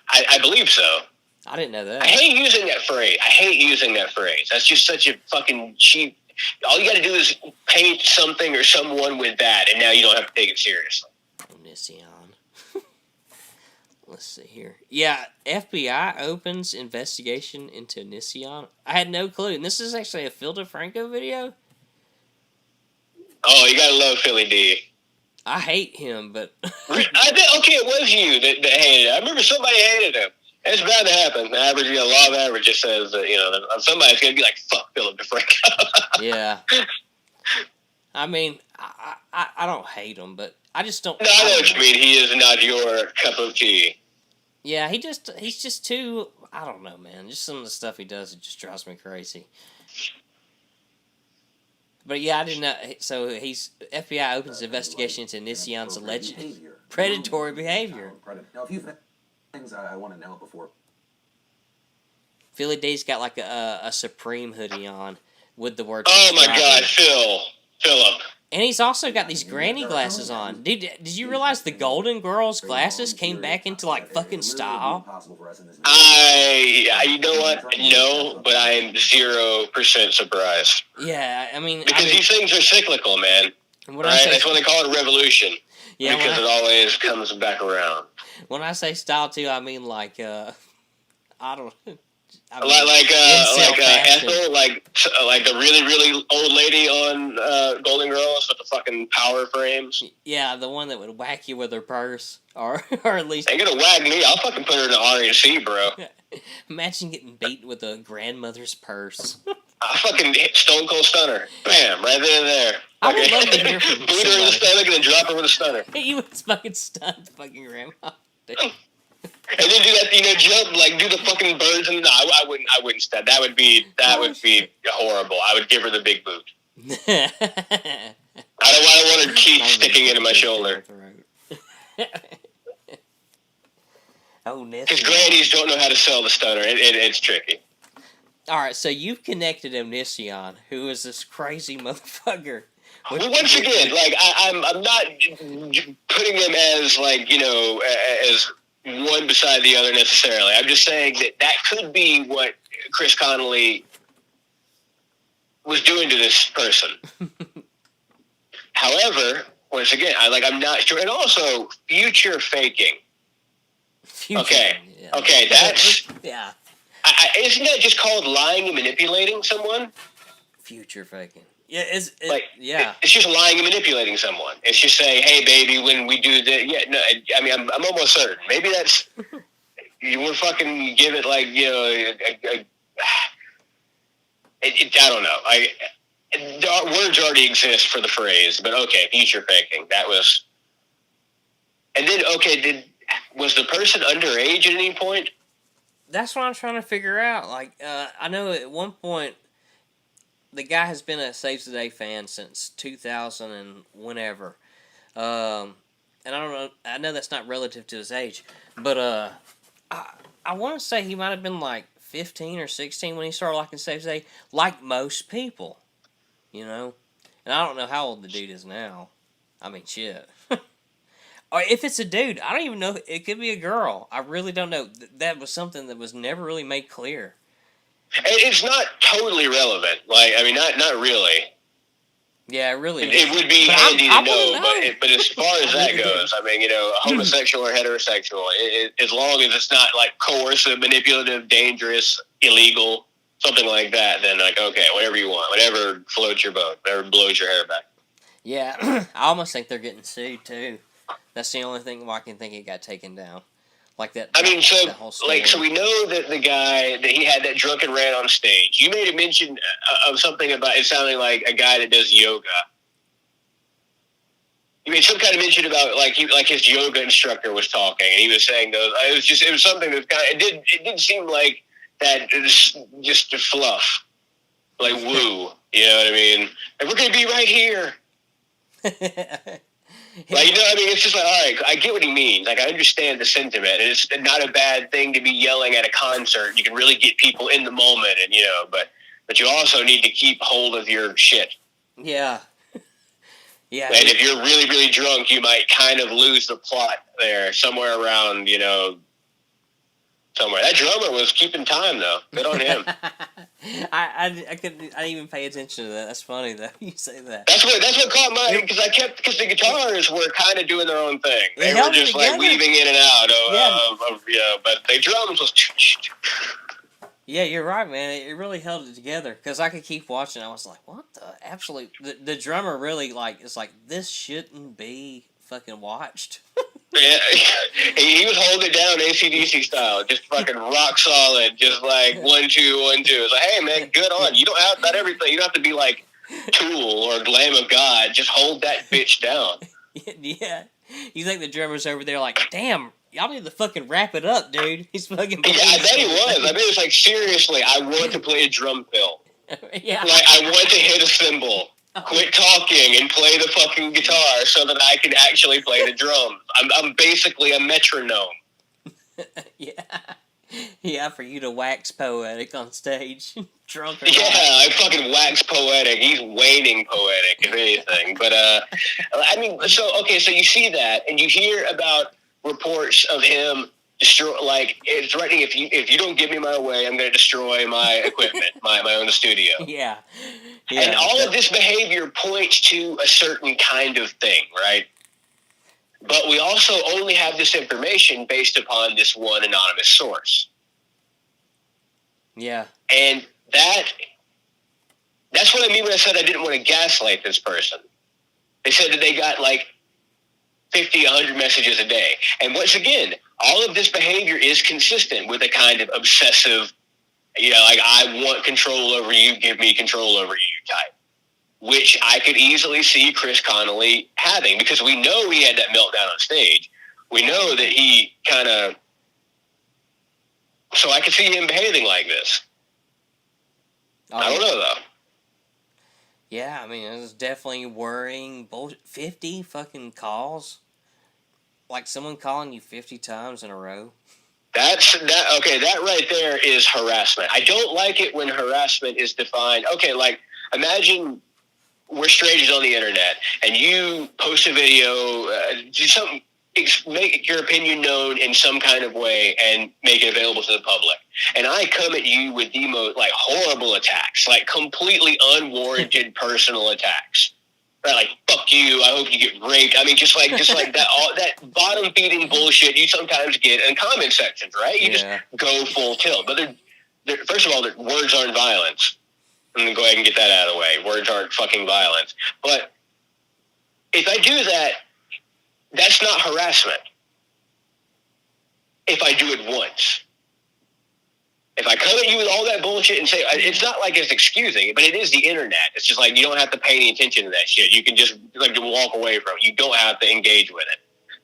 Speaker 2: I believe so.
Speaker 1: I didn't know that.
Speaker 2: I hate using that phrase. That's just such a fucking cheap. All you got to do is paint something or someone with that, and now you don't have to take it seriously.
Speaker 1: Onision. Let's see here. Yeah, FBI opens investigation into Onision. I had no clue. And this is actually a Phil DeFranco video?
Speaker 2: Oh, you gotta love Philly D.
Speaker 1: I hate him, but...
Speaker 2: it was you that hated it. I remember somebody hated him. It's bound to happen. The law of averages says that, somebody's going to be like, fuck Philip DeFranco.
Speaker 1: Yeah. I mean, I don't hate him, but I just don't...
Speaker 2: No, I know what you mean. He is not your cup of tea.
Speaker 1: Yeah, he's just too... I don't know, man. Just some of the stuff he does, it just drives me crazy. But yeah, I didn't know... So FBI opens investigation into Onision's alleged predatory behavior.
Speaker 3: Now, a few things I want to know before.
Speaker 1: Philly D's got like a Supreme hoodie on with the word.
Speaker 2: Oh my God, Philip!
Speaker 1: And he's also got these granny glasses on. Dude, did you realize the Golden Girls glasses came back into like fucking style?
Speaker 2: You know what? No, but I am 0% surprised.
Speaker 1: Yeah, I mean
Speaker 2: because these things are cyclical, man. Right? That's why they call it a revolution. Yeah, because it always comes back around.
Speaker 1: When I say style too, I mean like I don't. I mean,
Speaker 2: like Ethel, like the really really old lady on Golden Girls with the fucking power frames.
Speaker 1: Yeah, the one that would whack you with her purse, or at least.
Speaker 2: Ain't gonna whack me. I'll fucking put her in the RNC, bro.
Speaker 1: Imagine getting beat with a grandmother's purse.
Speaker 2: I fucking hit Stone Cold Stunner. Bam, right there.
Speaker 1: I would love to hear from somebody.
Speaker 2: Boot her in the stomach and then drop her with a stunner.
Speaker 1: You would fucking stun fucking grandma.
Speaker 2: And then do that, jump, like do the fucking birds and I wouldn't stun. That would be horrible. I would give her the big boot. I don't want her teeth sticking into my shoulder.
Speaker 1: Oh,
Speaker 2: because grannies don't know how to sell the stunner. It's tricky.
Speaker 1: All right, so you've connected Onision, who is this crazy motherfucker.
Speaker 2: Once again, like I'm not putting them as as one beside the other necessarily. I'm just saying that could be what ChrisConnolly was doing to this person. However, once again, I'm not sure, and also future faking. Okay, that's isn't that just called lying and manipulating someone?
Speaker 1: Future faking. Yeah,
Speaker 2: it's just lying and manipulating someone. It's just saying, "Hey, baby, when we do that." Yeah, no, I mean, I'm almost certain. Maybe that's you would fucking give it like I don't know. Words already exist for the phrase, but okay, future faking. That was, and then was the person underage at any point?
Speaker 1: That's what I'm trying to figure out. Like, I know at one point the guy has been a Saves the Day fan since 2000 and whenever. And I don't know. I know that's not relative to his age, but I want to say he might have been like 15 or 16 when he started liking Saves the Day, like most people, you know. And I don't know how old the dude is now. I mean, shit. Or if it's a dude, I don't even know. It could be a girl. I really don't know. That was something that was never really made clear.
Speaker 2: It's not totally relevant. Like, I mean, not really.
Speaker 1: Yeah, really.
Speaker 2: It would be handy to know, but as far as that goes, I mean, homosexual or heterosexual, as long as it's not like coercive, manipulative, dangerous, illegal, something like that, then like, okay, whatever you want, whatever floats your boat, whatever blows your hair back.
Speaker 1: Yeah, I almost think they're getting sued too. That's the only thing why I can think it got taken down. Like that.
Speaker 2: I mean, so we know that the guy that he had that drunken rant on stage. You made a mention of something about it sounding like a guy that does yoga. You made some kind of mention about like his yoga instructor was talking, and he was saying those. It was something that kind of, it did seem like that it was just a fluff, like woo. You know what I mean? Like, we're gonna be right here. Like, I mean, it's just like, all right, I get what he means. Like, I understand the sentiment. It's not a bad thing to be yelling at a concert. You can really get people in the moment, and but you also need to keep hold of your shit.
Speaker 1: Yeah. Yeah.
Speaker 2: And if you're really, really drunk, you might kind of lose the plot there somewhere around, somewhere. That drummer was keeping time, though. Good on him.
Speaker 1: I didn't even pay attention to that. That's funny though. You say that.
Speaker 2: That's what caught my because the guitars were kind of doing their own thing. They were just like weaving in and out of but the drums was.
Speaker 1: Yeah, you're right, man. It really held it together because I could keep watching. I was like, what the absolute? The drummer really it's like this shouldn't be fucking watched.
Speaker 2: Yeah, he was holding it down AC/DC style, just fucking rock solid, just like 1, 2, 1, 2. It's like, hey man, good on. You don't have not everything. You don't have to be like Tool or Lamb of God. Just hold that bitch down.
Speaker 1: Yeah, you think the drummer's over there like, damn, y'all need to fucking wrap it up, dude. He's fucking.
Speaker 2: Yeah, I bet he was. I bet it's like, seriously, I want to play a drum fill.
Speaker 1: Yeah,
Speaker 2: like I want to hit a cymbal. Quit talking and play the fucking guitar so that I can actually play the drums. I'm basically a metronome.
Speaker 1: Yeah, for you to wax poetic on stage, drunk or
Speaker 2: yeah,
Speaker 1: not.
Speaker 2: I fucking wax poetic. He's waning poetic, if anything. But I mean, so you see that, and you hear about reports of him threatening if you don't give me my way, I'm going to destroy my equipment, my own studio.
Speaker 1: Yeah.
Speaker 2: And all of this behavior points to a certain kind of thing, right? But we also only have this information based upon this one anonymous source.
Speaker 1: Yeah.
Speaker 2: And that's what I mean when I said I didn't want to gaslight this person. They said that they got like 50, 100 messages a day. And once again, all of this behavior is consistent with a kind of obsessive, like I want control over you, give me control over you type, which I could easily see ChrisConnolly having because we know he had that meltdown on stage. We know that he kind of, so I could see him behaving like this. I don't know though.
Speaker 1: Yeah, I mean, it was definitely worrying. 50 fucking calls? Like someone calling you 50 times in a row? That right there is harassment. I don't like it when harassment is defined. Okay, like imagine we're strangers on the internet and you post a video, do something, make your opinion known in some kind of way and make it available to the public. And I come at you with the most like horrible attacks, like completely unwarranted personal attacks. Right, like fuck you. I hope you get raped. I mean, just like that, all that bottom feeding bullshit you sometimes get in comment sections, right? You just go full tilt. But they're first of all, words aren't violence.
Speaker 2: I'm going to go ahead and get that out of the way. Words aren't fucking violence. But if I do that, that's not harassment. If I do it once. If I come at you with all that bullshit and say, it's not like it's excusing it, but it is the internet. It's just like, you don't have to pay any attention to that shit. You can just like walk away from it. You don't have to engage with it.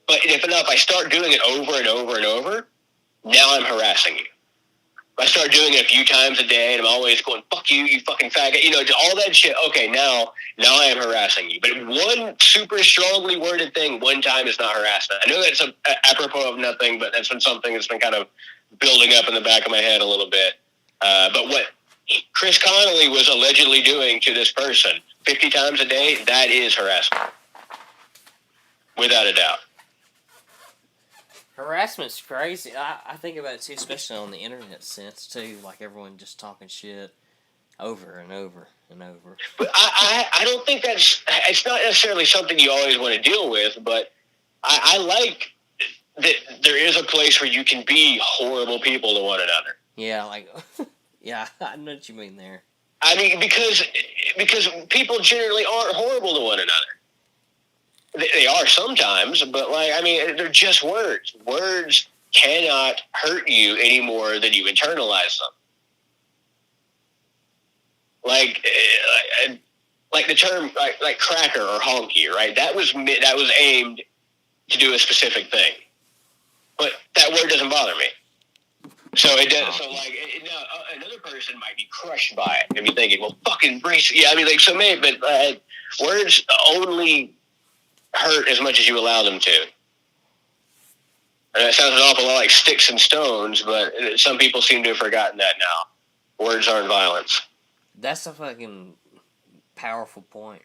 Speaker 2: But if I start doing it over and over and over, now I'm harassing you. If I start doing it a few times a day and I'm always going, fuck you, you fucking faggot, all that shit, okay, now I am harassing you. But one super strongly worded thing one time is not harassment. I know that's apropos of nothing, but that's been something that's been kind of building up in the back of my head a little bit. But what ChrisConnolly was allegedly doing to this person 50 times a day, that is harassment. Without a doubt.
Speaker 1: Harassment's crazy. I think about it too, especially on the internet sense too. Like everyone just talking shit over and over and over.
Speaker 2: But I don't think it's not necessarily something you always want to deal with, but I like that there is a place where you can be horrible people to one another.
Speaker 1: Yeah, like, yeah, I know what you mean there.
Speaker 2: I mean, because people generally aren't horrible to one another. They are sometimes, but like, I mean, they're just words. Words cannot hurt you any more than you internalize them. Like the term like cracker or honky, right? That was aimed to do a specific thing, but that word doesn't bother me. So it does. So like, another person might be crushed by it and be thinking, "Well, fucking brace." Yeah, I mean, like, so maybe, but words only hurt as much as you allow them to. And it sounds an awful lot like sticks and stones, but some people seem to have forgotten that now. Words aren't violence.
Speaker 1: That's a fucking powerful point.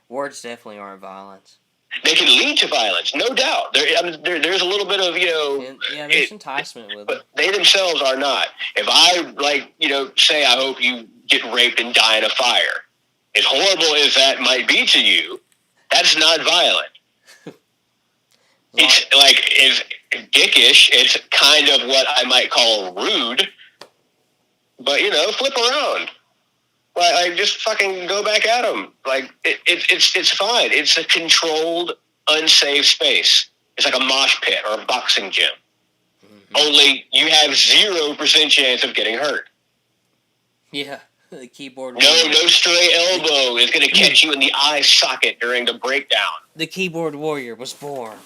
Speaker 1: Words definitely aren't violence.
Speaker 2: They can lead to violence, no doubt. There's a little bit of,
Speaker 1: there's enticement with it.
Speaker 2: But they themselves are not. If I, say I hope you get raped and die in a fire, as horrible as that might be to you, that's not violent. It's like, it's dickish. It's kind of what I might call rude. But, flip around. Like, just fucking go back at them. Like, it's fine. It's a controlled, unsafe space. It's like a mosh pit or a boxing gym. Mm-hmm. Only you have 0% chance of getting hurt.
Speaker 1: Yeah, the keyboard.
Speaker 2: No stray elbow is going to catch you in the eye socket during the breakdown.
Speaker 1: The keyboard warrior was born.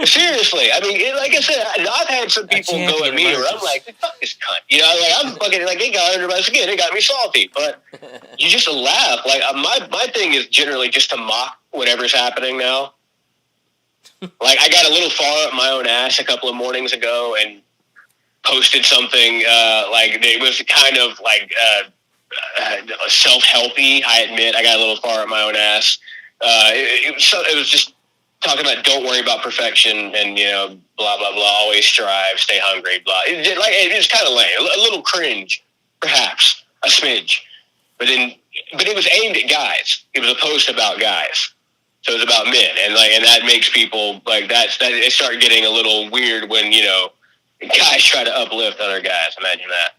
Speaker 2: Seriously, I mean, like I said, I've had some people go at me where I'm like, fuck this cunt. I'm fucking, like, it got under my skin, it got me salty. But you just laugh. Like, my thing is generally just to mock whatever's happening now. Like, I got a little far up my own ass a couple of mornings ago and posted something, like, it was kind of, like, self-helpy, I admit. I got a little far up my own ass. It was just talking about don't worry about perfection and, blah, blah, blah, always strive, stay hungry, blah. It was kind of lame. A little cringe, perhaps, a smidge. But it was aimed at guys. It was a post about guys. So it was about men. And that makes people, like, they start getting a little weird when, guys try to uplift other guys. Imagine that.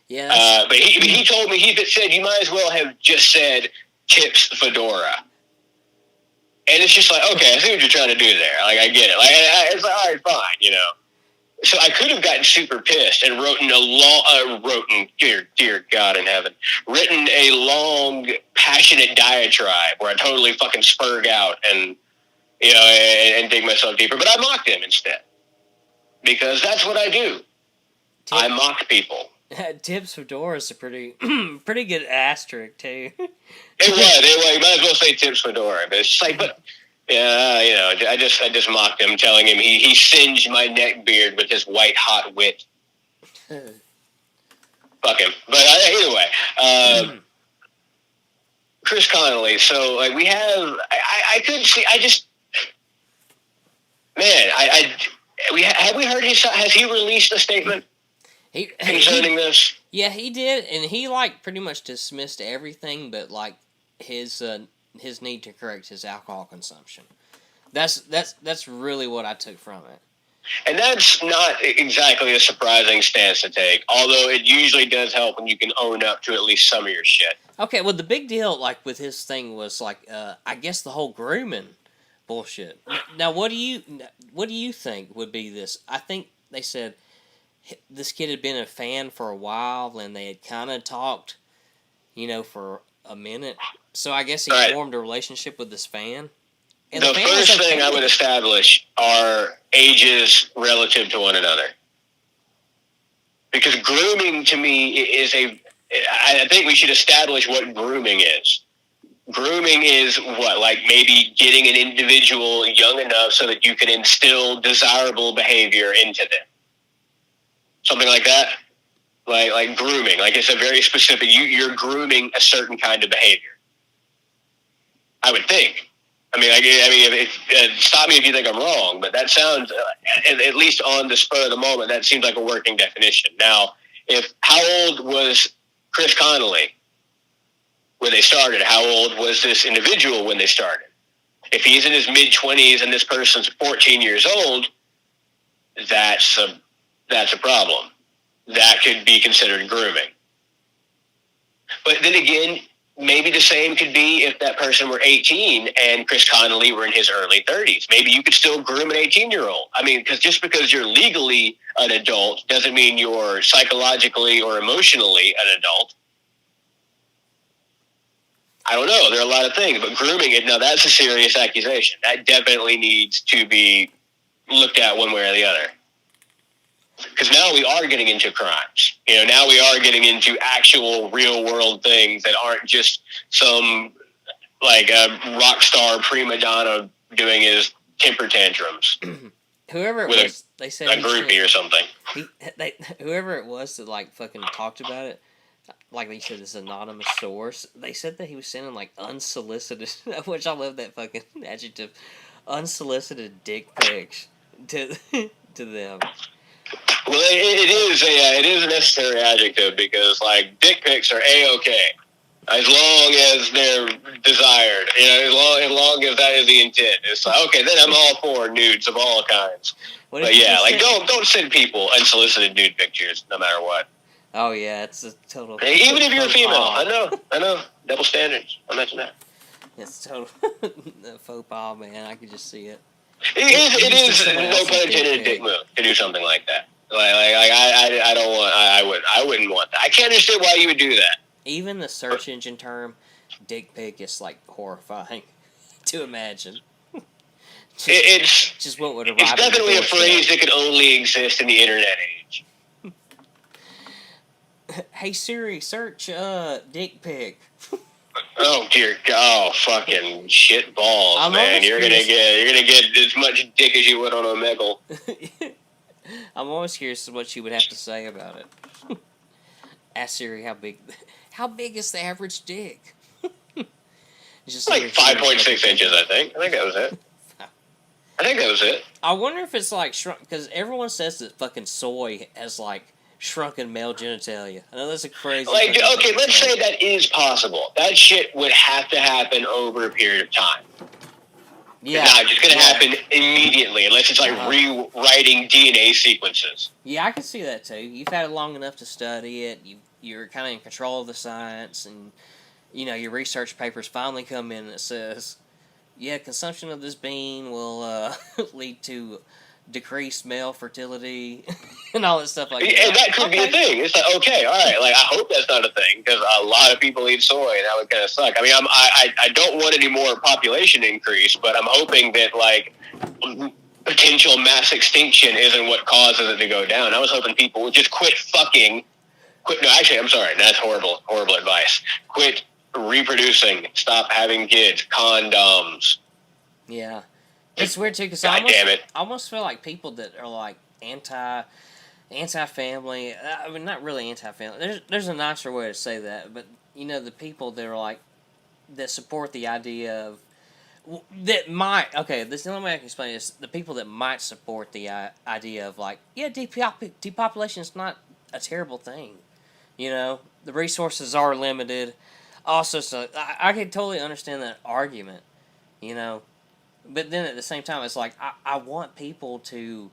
Speaker 1: Yeah.
Speaker 2: But he told me, he said, you might as well have just said tips fedora. And it's just like, okay, I see what you're trying to do there. Like, I get it. Like, it's like, all right, fine, So I could have gotten super pissed and written dear God in heaven, written a long, passionate diatribe where I totally fucking spurg out and, and dig myself deeper. But I mocked him instead. Because that's what I do. I mock people.
Speaker 1: Tips Fedora is a pretty good asterisk too.
Speaker 2: It was. You might as well say Tips Fedora, but it's just like, but yeah, I just mocked him, telling him he singed my neck beard with his white hot wit. Fuck him. But anyway, ChrisConnolly. So like we have, I could see. I just, man, have we heard has he released a statement? Concerning this?
Speaker 1: Yeah, he did, and he like pretty much dismissed everything, but like his need to correct his alcohol consumption. That's really what I took from it.
Speaker 2: And that's not exactly a surprising stance to take, although it usually does help when you can own up to at least some of your shit.
Speaker 1: Okay, well, the big deal, like, with his thing was, like, I guess the whole grooming bullshit. Now, what do you think would be this? I think they said this kid had been a fan for a while, and they had kind of talked, for a minute. So I guess he formed a relationship with this fan. And
Speaker 2: the first thing I would establish are ages relative to one another. Because grooming, to me, is I think we should establish what grooming is. Grooming is what? Like maybe getting an individual young enough so that you can instill desirable behavior into them. Something like that? Like grooming. Like it's a very specific, you're grooming a certain kind of behavior. I would think. Stop me if you think I'm wrong, but that sounds, at least on the spur of the moment, that seems like a working definition. Now, how old was ChrisConnolly when they started? How old was this individual when they started? If he's in his mid-20s and this person's 14 years old, that's a problem. That could be considered grooming. But then again, maybe the same could be if that person were 18 and ChrisConnolly were in his early 30s. Maybe you could still groom an 18-year-old. I mean, just because you're legally an adult doesn't mean you're psychologically or emotionally an adult. I don't know. There are a lot of things, but grooming it, now that's a serious accusation. That definitely needs to be looked at one way or the other. Because now we are getting into crimes. Now we are getting into actual real world things that aren't just some like a rock star prima donna doing his temper tantrums.
Speaker 1: Whoever it was, they said
Speaker 2: a groupie or something.
Speaker 1: Whoever it was that like fucking talked about it, like they said, this anonymous source. They said that he was sending like unsolicited, which I love that fucking adjective, unsolicited dick pics to them.
Speaker 2: Well, it is a necessary adjective because like dick pics are A-okay as long as they're desired. As long as that is the intent. It's like, okay, then I'm all for nudes of all kinds. But yeah, like don't send people unsolicited nude pictures no matter what.
Speaker 1: Oh yeah, it's a total.
Speaker 2: Even if you're a female, I know, double standards. I mentioned that.
Speaker 1: It's total faux pas, man. I could just see it.
Speaker 2: It is no pun intended, a dick move to do something like that. I wouldn't want that. I can't understand why you would do that.
Speaker 1: Even the search engine term, dick pic, is like horrifying to imagine.
Speaker 2: It's
Speaker 1: what would arrive.
Speaker 2: It's definitely a phrase that could only exist in the internet age.
Speaker 1: Hey Siri, search dick pic.
Speaker 2: Oh dear God! Oh, fucking shit balls, man! You're gonna get as much dick as you would on Omegle.
Speaker 1: I'm always curious what she would have to say about it. Ask Siri how big is the average dick?
Speaker 2: Just like 5.6 inches, I think. I think that was it.
Speaker 1: I wonder if it's like shrunk, because everyone says that fucking soy has like shrunken male genitalia. I know that's a crazy.
Speaker 2: Like, okay, let's say that is possible. That shit would have to happen over a period of time. Yeah, it's not just going to happen immediately unless it's like rewriting DNA sequences.
Speaker 1: Yeah, I can see that too. You've had it long enough to study it. You're kind of in control of the science, and your research papers finally come in that says, yeah, consumption of this bean will lead to decreased male fertility and all that stuff like that.
Speaker 2: And that could be a thing. It's like, okay, all right. Like, I hope that's not a thing because a lot of people eat soy, and that would kind of suck. I mean, I don't want any more population increase, but I'm hoping that like potential mass extinction isn't what causes it to go down. I was hoping people would just quit. No, actually, I'm sorry. That's horrible advice. Quit reproducing. Stop having kids. Condoms.
Speaker 1: Yeah. It's weird too because I almost feel like people that are like anti-family. I mean, not really anti-family. There's a nicer way to say that, but the people that are like that support the idea of that might. Okay, this the only way I can explain is the people that might support the idea of like, yeah, depopulation is not a terrible thing. The resources are limited. Also, so I can totally understand that argument. But then at the same time, it's like, I want people to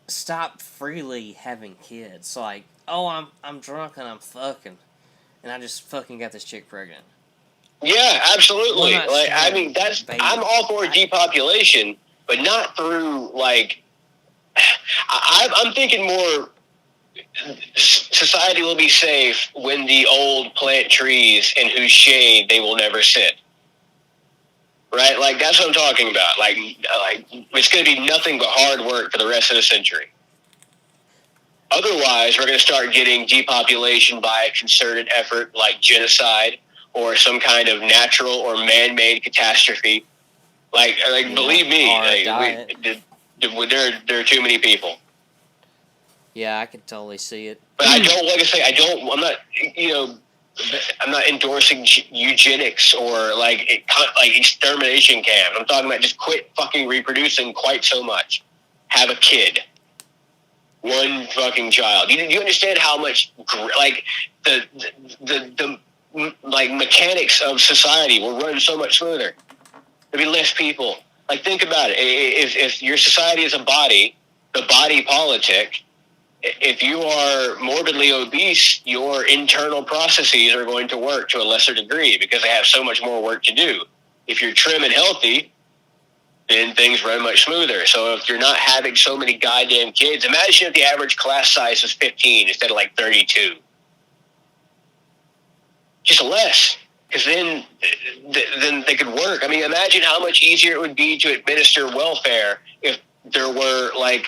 Speaker 1: stop freely having kids. Like, oh, I'm drunk and I'm fucking, and I just fucking got this chick pregnant.
Speaker 2: Yeah, absolutely. Like, I mean, I'm all for depopulation, but not through like. I'm thinking more. Society will be safe when the old plant trees in whose shade they will never sit. Right, like that's what I'm talking about. Like it's going to be nothing but hard work for the rest of the century. Otherwise, we're going to start getting depopulation by a concerted effort like genocide or some kind of natural or man-made catastrophe. Like believe me, there are too many people.
Speaker 1: Yeah, I can totally see it.
Speaker 2: But I don't, like I say, I'm not, I'm not endorsing eugenics or like extermination camps. I'm talking about just quit fucking reproducing quite so much. Have a kid. One fucking child. You understand how much like the like mechanics of society will run so much smoother. There'll be less people. Like think about it. If your society is a body, the body politic. If you are morbidly obese, your internal processes are going to work to a lesser degree because they have so much more work to do. If you're trim and healthy, then things run much smoother. So if you're not having so many goddamn kids, imagine if the average class size was 15 instead of like 32. Just less. Because then they could work. I mean, imagine how much easier it would be to administer welfare if there were like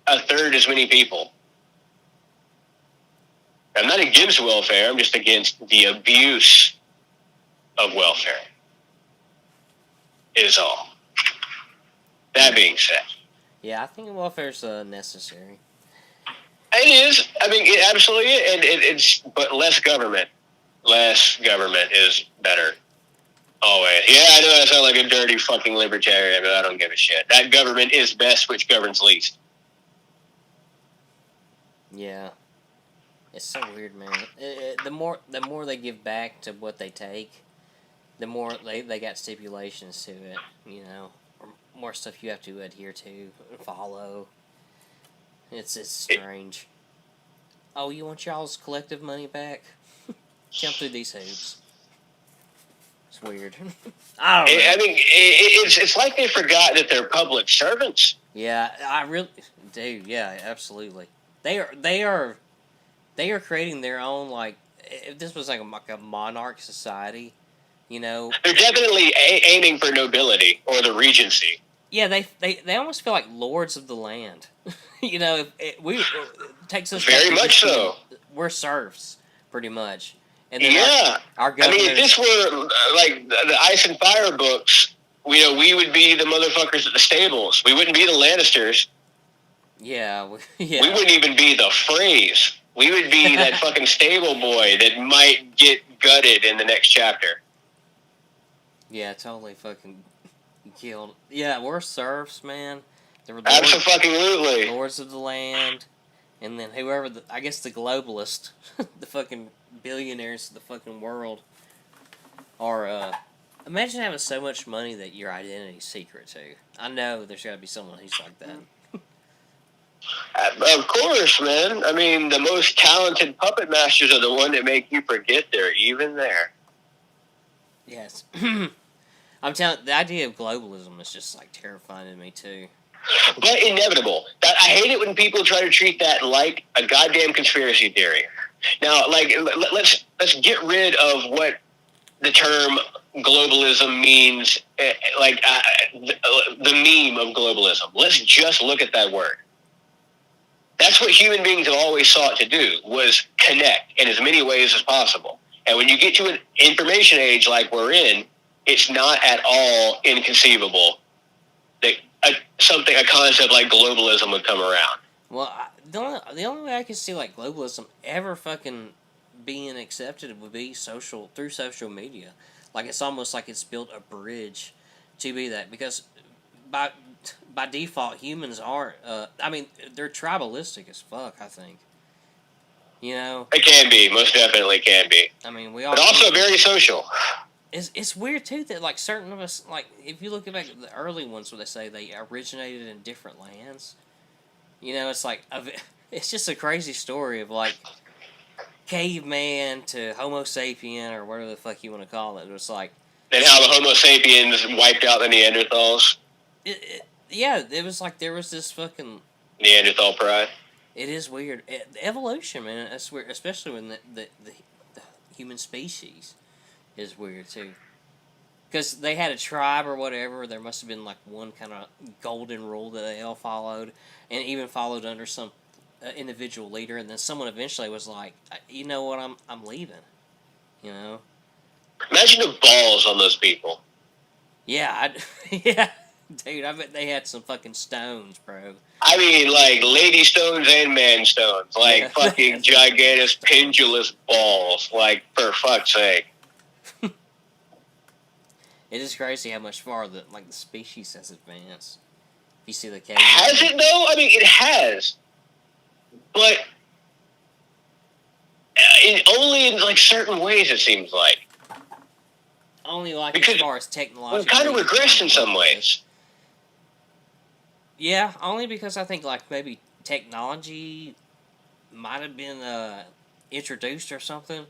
Speaker 2: a third as many people. I'm not against welfare. I'm just against the abuse of welfare. Is all. That being said.
Speaker 1: Yeah, I think welfare's necessary.
Speaker 2: It is. I mean, it absolutely is. And it's, but less government. Less government is better. Always. Yeah, I know I sound like a dirty fucking libertarian, but I don't give a shit. That government is best which governs least.
Speaker 1: Yeah. It's so weird, man. The more they give back to what they take, the more they got stipulations to it, or more stuff you have to adhere to and follow. It's strange. Oh, you want y'all's collective money back? Jump through these hoops. It's weird. I don't know. I
Speaker 2: mean, it's like they forgot that they're public servants.
Speaker 1: Yeah, I really do. Yeah, absolutely. They are creating their own, like, if this was like a monarch society, They're
Speaker 2: definitely aiming for nobility or the regency.
Speaker 1: Yeah, they almost feel like lords of the land. If it takes us
Speaker 2: very much so.
Speaker 1: We're serfs, pretty much.
Speaker 2: And then our governors, I mean, if this were like the Ice and Fire books, we would be the motherfuckers at the stables. We wouldn't be the Lannisters.
Speaker 1: Yeah.
Speaker 2: We wouldn't even be the Freys. We would be that fucking stable boy that might get gutted in the next chapter.
Speaker 1: Yeah, totally fucking killed. Yeah, we're serfs, man.
Speaker 2: Absolutely.
Speaker 1: Lords of the land. And then whoever, I guess the globalist, the fucking billionaires of the fucking world are, imagine having so much money that your identity's secret, too. I know there's got to be someone who's like that.
Speaker 2: Of course, man. I mean, the most talented puppet masters are the one that make you forget they're even there.
Speaker 1: Yes. I'm telling the idea of globalism is just like terrifying to me too.
Speaker 2: But inevitable. I hate it when people try to treat that like a goddamn conspiracy theory. Now, like, let's get rid of what the term globalism means, like the meme of globalism. Let's just look at that word. That's what human beings have always sought to do, was connect in as many ways as possible. And when you get to an information age like we're in, it's not at all inconceivable that a concept like globalism would come around.
Speaker 1: Well, the only way I can see like globalism ever fucking being accepted would be through social media. Like it's almost like it's built a bridge to be that, because by default humans aren't. I mean, they're tribalistic as fuck, I think.
Speaker 2: It can be, most definitely can be.
Speaker 1: I mean,
Speaker 2: but also very social.
Speaker 1: It's weird too that like certain of us, like if you look back at the early ones where they say they originated in different lands, You know, it's like it's just a crazy story of like caveman to Homo sapien or whatever the fuck you want to call it. It's like
Speaker 2: and how the Homo sapiens wiped out the Neanderthals.
Speaker 1: It was like there was this fucking
Speaker 2: Neanderthal pride.
Speaker 1: It is weird. Evolution, man. That's weird, especially when the human species is weird too. Because they had a tribe or whatever, there must have been like one kind of golden rule that they all followed, and even followed under some individual leader. And then someone eventually was like, "You know what? I'm leaving." You know.
Speaker 2: Imagine the balls on those people.
Speaker 1: Yeah, yeah, dude. I bet they had some fucking stones, bro.
Speaker 2: I mean, like lady stones and man stones, like fucking gigantic pendulous balls. Like, for fuck's sake.
Speaker 1: It is crazy how much farther the species has advanced. You see the cave.
Speaker 2: Has it though? I mean, it has, but only in like certain ways. It seems like
Speaker 1: only like
Speaker 2: because
Speaker 1: as far as technology.
Speaker 2: We've kind of regressed in some ways.
Speaker 1: Yeah, only because I think like maybe technology might have been introduced or something.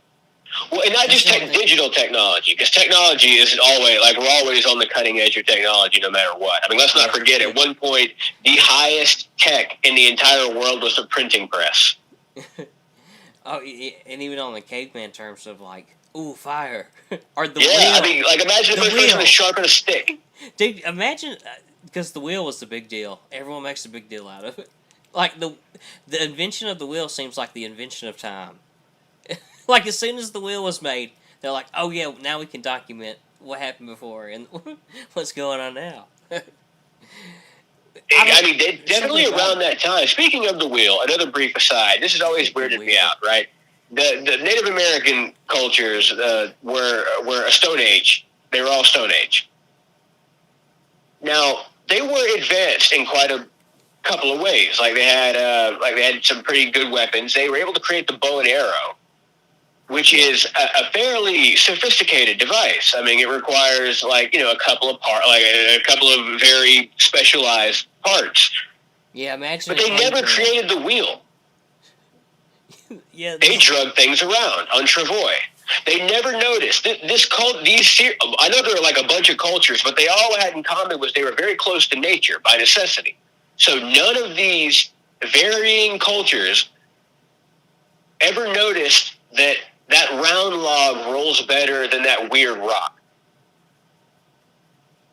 Speaker 2: Well, and not just digital technology, because technology is always, like, we're always on the cutting edge of technology no matter what. I mean, let's not forget, at one point, the highest tech in the entire world was the printing press.
Speaker 1: Oh, and even on the caveman terms of, like, ooh, fire. Or the
Speaker 2: wheel.
Speaker 1: I
Speaker 2: mean, like, imagine the person to sharpen a stick.
Speaker 1: Dude, imagine, because the wheel was the big deal. Everyone makes a big deal out of it. Like, the invention of the wheel seems like the invention of time. Like, as soon as the wheel was made, they're like, oh, yeah, now we can document what happened before and what's going on now.
Speaker 2: I mean, definitely around that time. Speaking of the wheel, another brief aside, this has always weirded me out, right? The Native American cultures were a Stone Age. They were all Stone Age. Now, they were advanced in quite a couple of ways. Like, they had some pretty good weapons. They were able to create the bow and arrow, which is a fairly sophisticated device. I mean, it requires a couple of very specialized parts.
Speaker 1: Yeah, imagine.
Speaker 2: But they never created the wheel.
Speaker 1: Yeah,
Speaker 2: they drug things around on Travoy. They never noticed this cult. I know there were like a bunch of cultures, but they all had in common was they were very close to nature by necessity. So none of these varying cultures ever noticed that round log rolls better than that weird rock.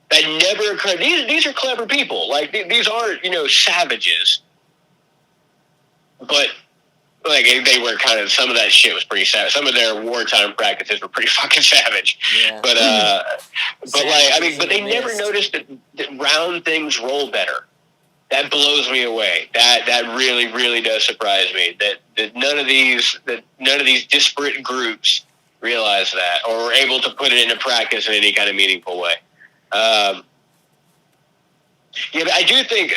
Speaker 2: That never occurred. These are clever people. Like, these aren't, savages. But, like, they were kind of, some of that shit was pretty savage. Some of their wartime practices were pretty fucking savage. Yeah. But they never noticed that round things roll better. That blows me away. That really, really does surprise me. That none of these disparate groups realize that or were able to put it into practice in any kind of meaningful way. Yeah, but I do think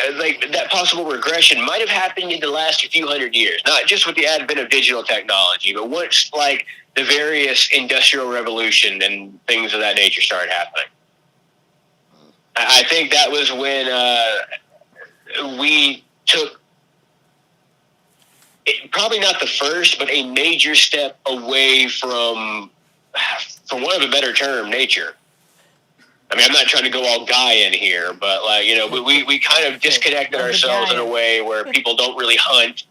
Speaker 2: that possible regression might have happened in the last few hundred years, not just with the advent of digital technology, but once the various industrial revolution and things of that nature started happening. I think that was when we took probably not the first, but a major step away from, for want of a better term, nature. I mean, I'm not trying to go all Gaian here, but we kind of disconnected ourselves in a way where people don't really hunt,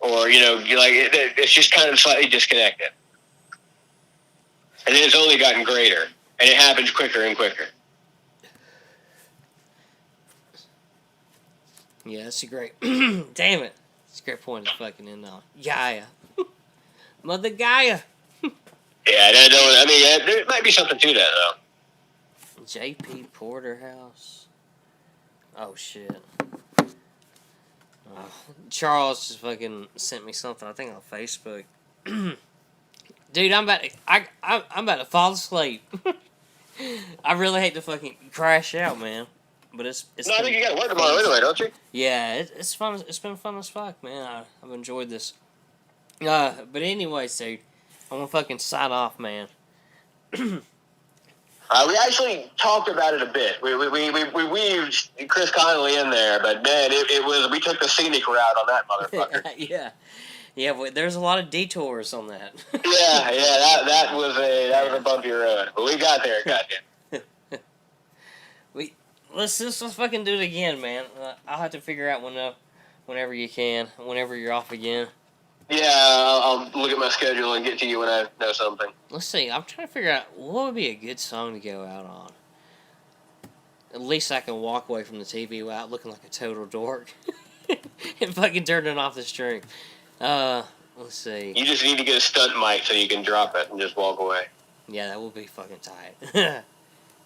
Speaker 2: or it's just kind of slightly disconnected, and then it's only gotten greater, and it happens quicker and quicker.
Speaker 1: Yeah, that's a great. Damn it, it's a great point to fucking end on. Gaia, Mother Gaia.
Speaker 2: Yeah, I mean, there might be something to that though.
Speaker 1: J.P. Porterhouse. Oh shit. Charles just fucking sent me something. I think on Facebook. Dude, I'm about to fall asleep. I really hate to fucking crash out, man. But it's.
Speaker 2: No, I think you got to work tomorrow anyway, don't you?
Speaker 1: Yeah, it's fun. It's been fun as fuck, man. I've enjoyed this. But anyway, dude, I'm gonna fucking sign off, man.
Speaker 2: We actually talked about it a bit. We weaved ChrisConnolly in there, but man, it was we took the scenic route on that motherfucker.
Speaker 1: Yeah, but there's a lot of detours on that.
Speaker 2: that was a bumpy road, but we got there.
Speaker 1: Let's fucking do it again, man. I'll have to figure out whenever you can, whenever you're off again.
Speaker 2: Yeah, I'll look at my schedule and get to you when I know something.
Speaker 1: Let's see. I'm trying to figure out what would be a good song to go out on. At least I can walk away from the TV without looking like a total dork and fucking turning off the stream. Let's see.
Speaker 2: You just need to get a stunt mic so you can drop it and just walk away.
Speaker 1: Yeah, that would be fucking tight.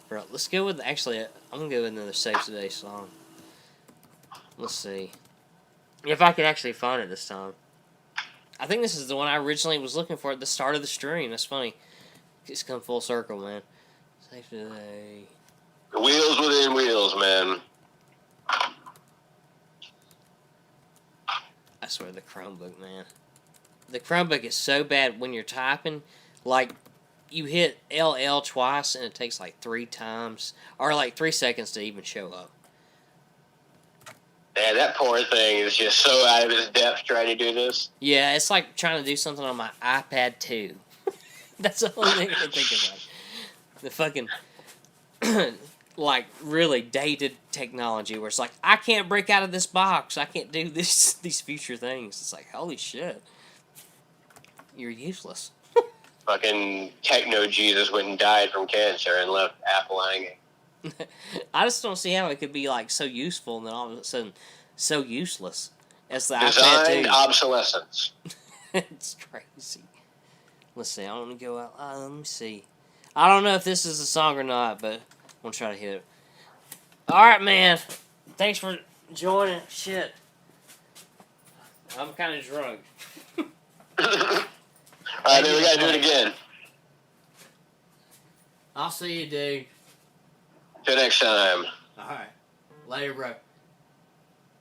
Speaker 1: Bro, let's go with, actually, I'm going to go with another Save Today song. Let's see. If I could actually find it this time. I think this is the one I originally was looking for at the start of the stream. That's funny. It's come full circle, man. Save Today.
Speaker 2: Wheels within wheels, man.
Speaker 1: I swear, the Chromebook, man. The Chromebook is so bad when you're typing. Like, you hit LL twice and it takes like 3 times, or like 3 seconds to even show up.
Speaker 2: Man, that poor thing is just so out of its depth trying to do this.
Speaker 1: Yeah, it's like trying to do something on my iPad 2. That's the only thing I can think about. The fucking, like, really dated technology where it's like, I can't break out of this box. I can't do these future things. It's like, holy shit. You're useless.
Speaker 2: Fucking techno Jesus went and died from cancer and left Apple hanging.
Speaker 1: I just don't see how it could be like so useful and then all of a sudden so useless as the
Speaker 2: Designed
Speaker 1: iPad 2.
Speaker 2: obsolescence.
Speaker 1: It's crazy. Let's see. I want to go out. Let me see. I don't know if this is a song or not, but I'm gonna try to hit it. All right, man. Thanks for joining. Shit, I'm kind of drunk.
Speaker 2: All right, then we gotta do it again.
Speaker 1: I'll see you, dude.
Speaker 2: Till next time.
Speaker 1: All right. Later, bro.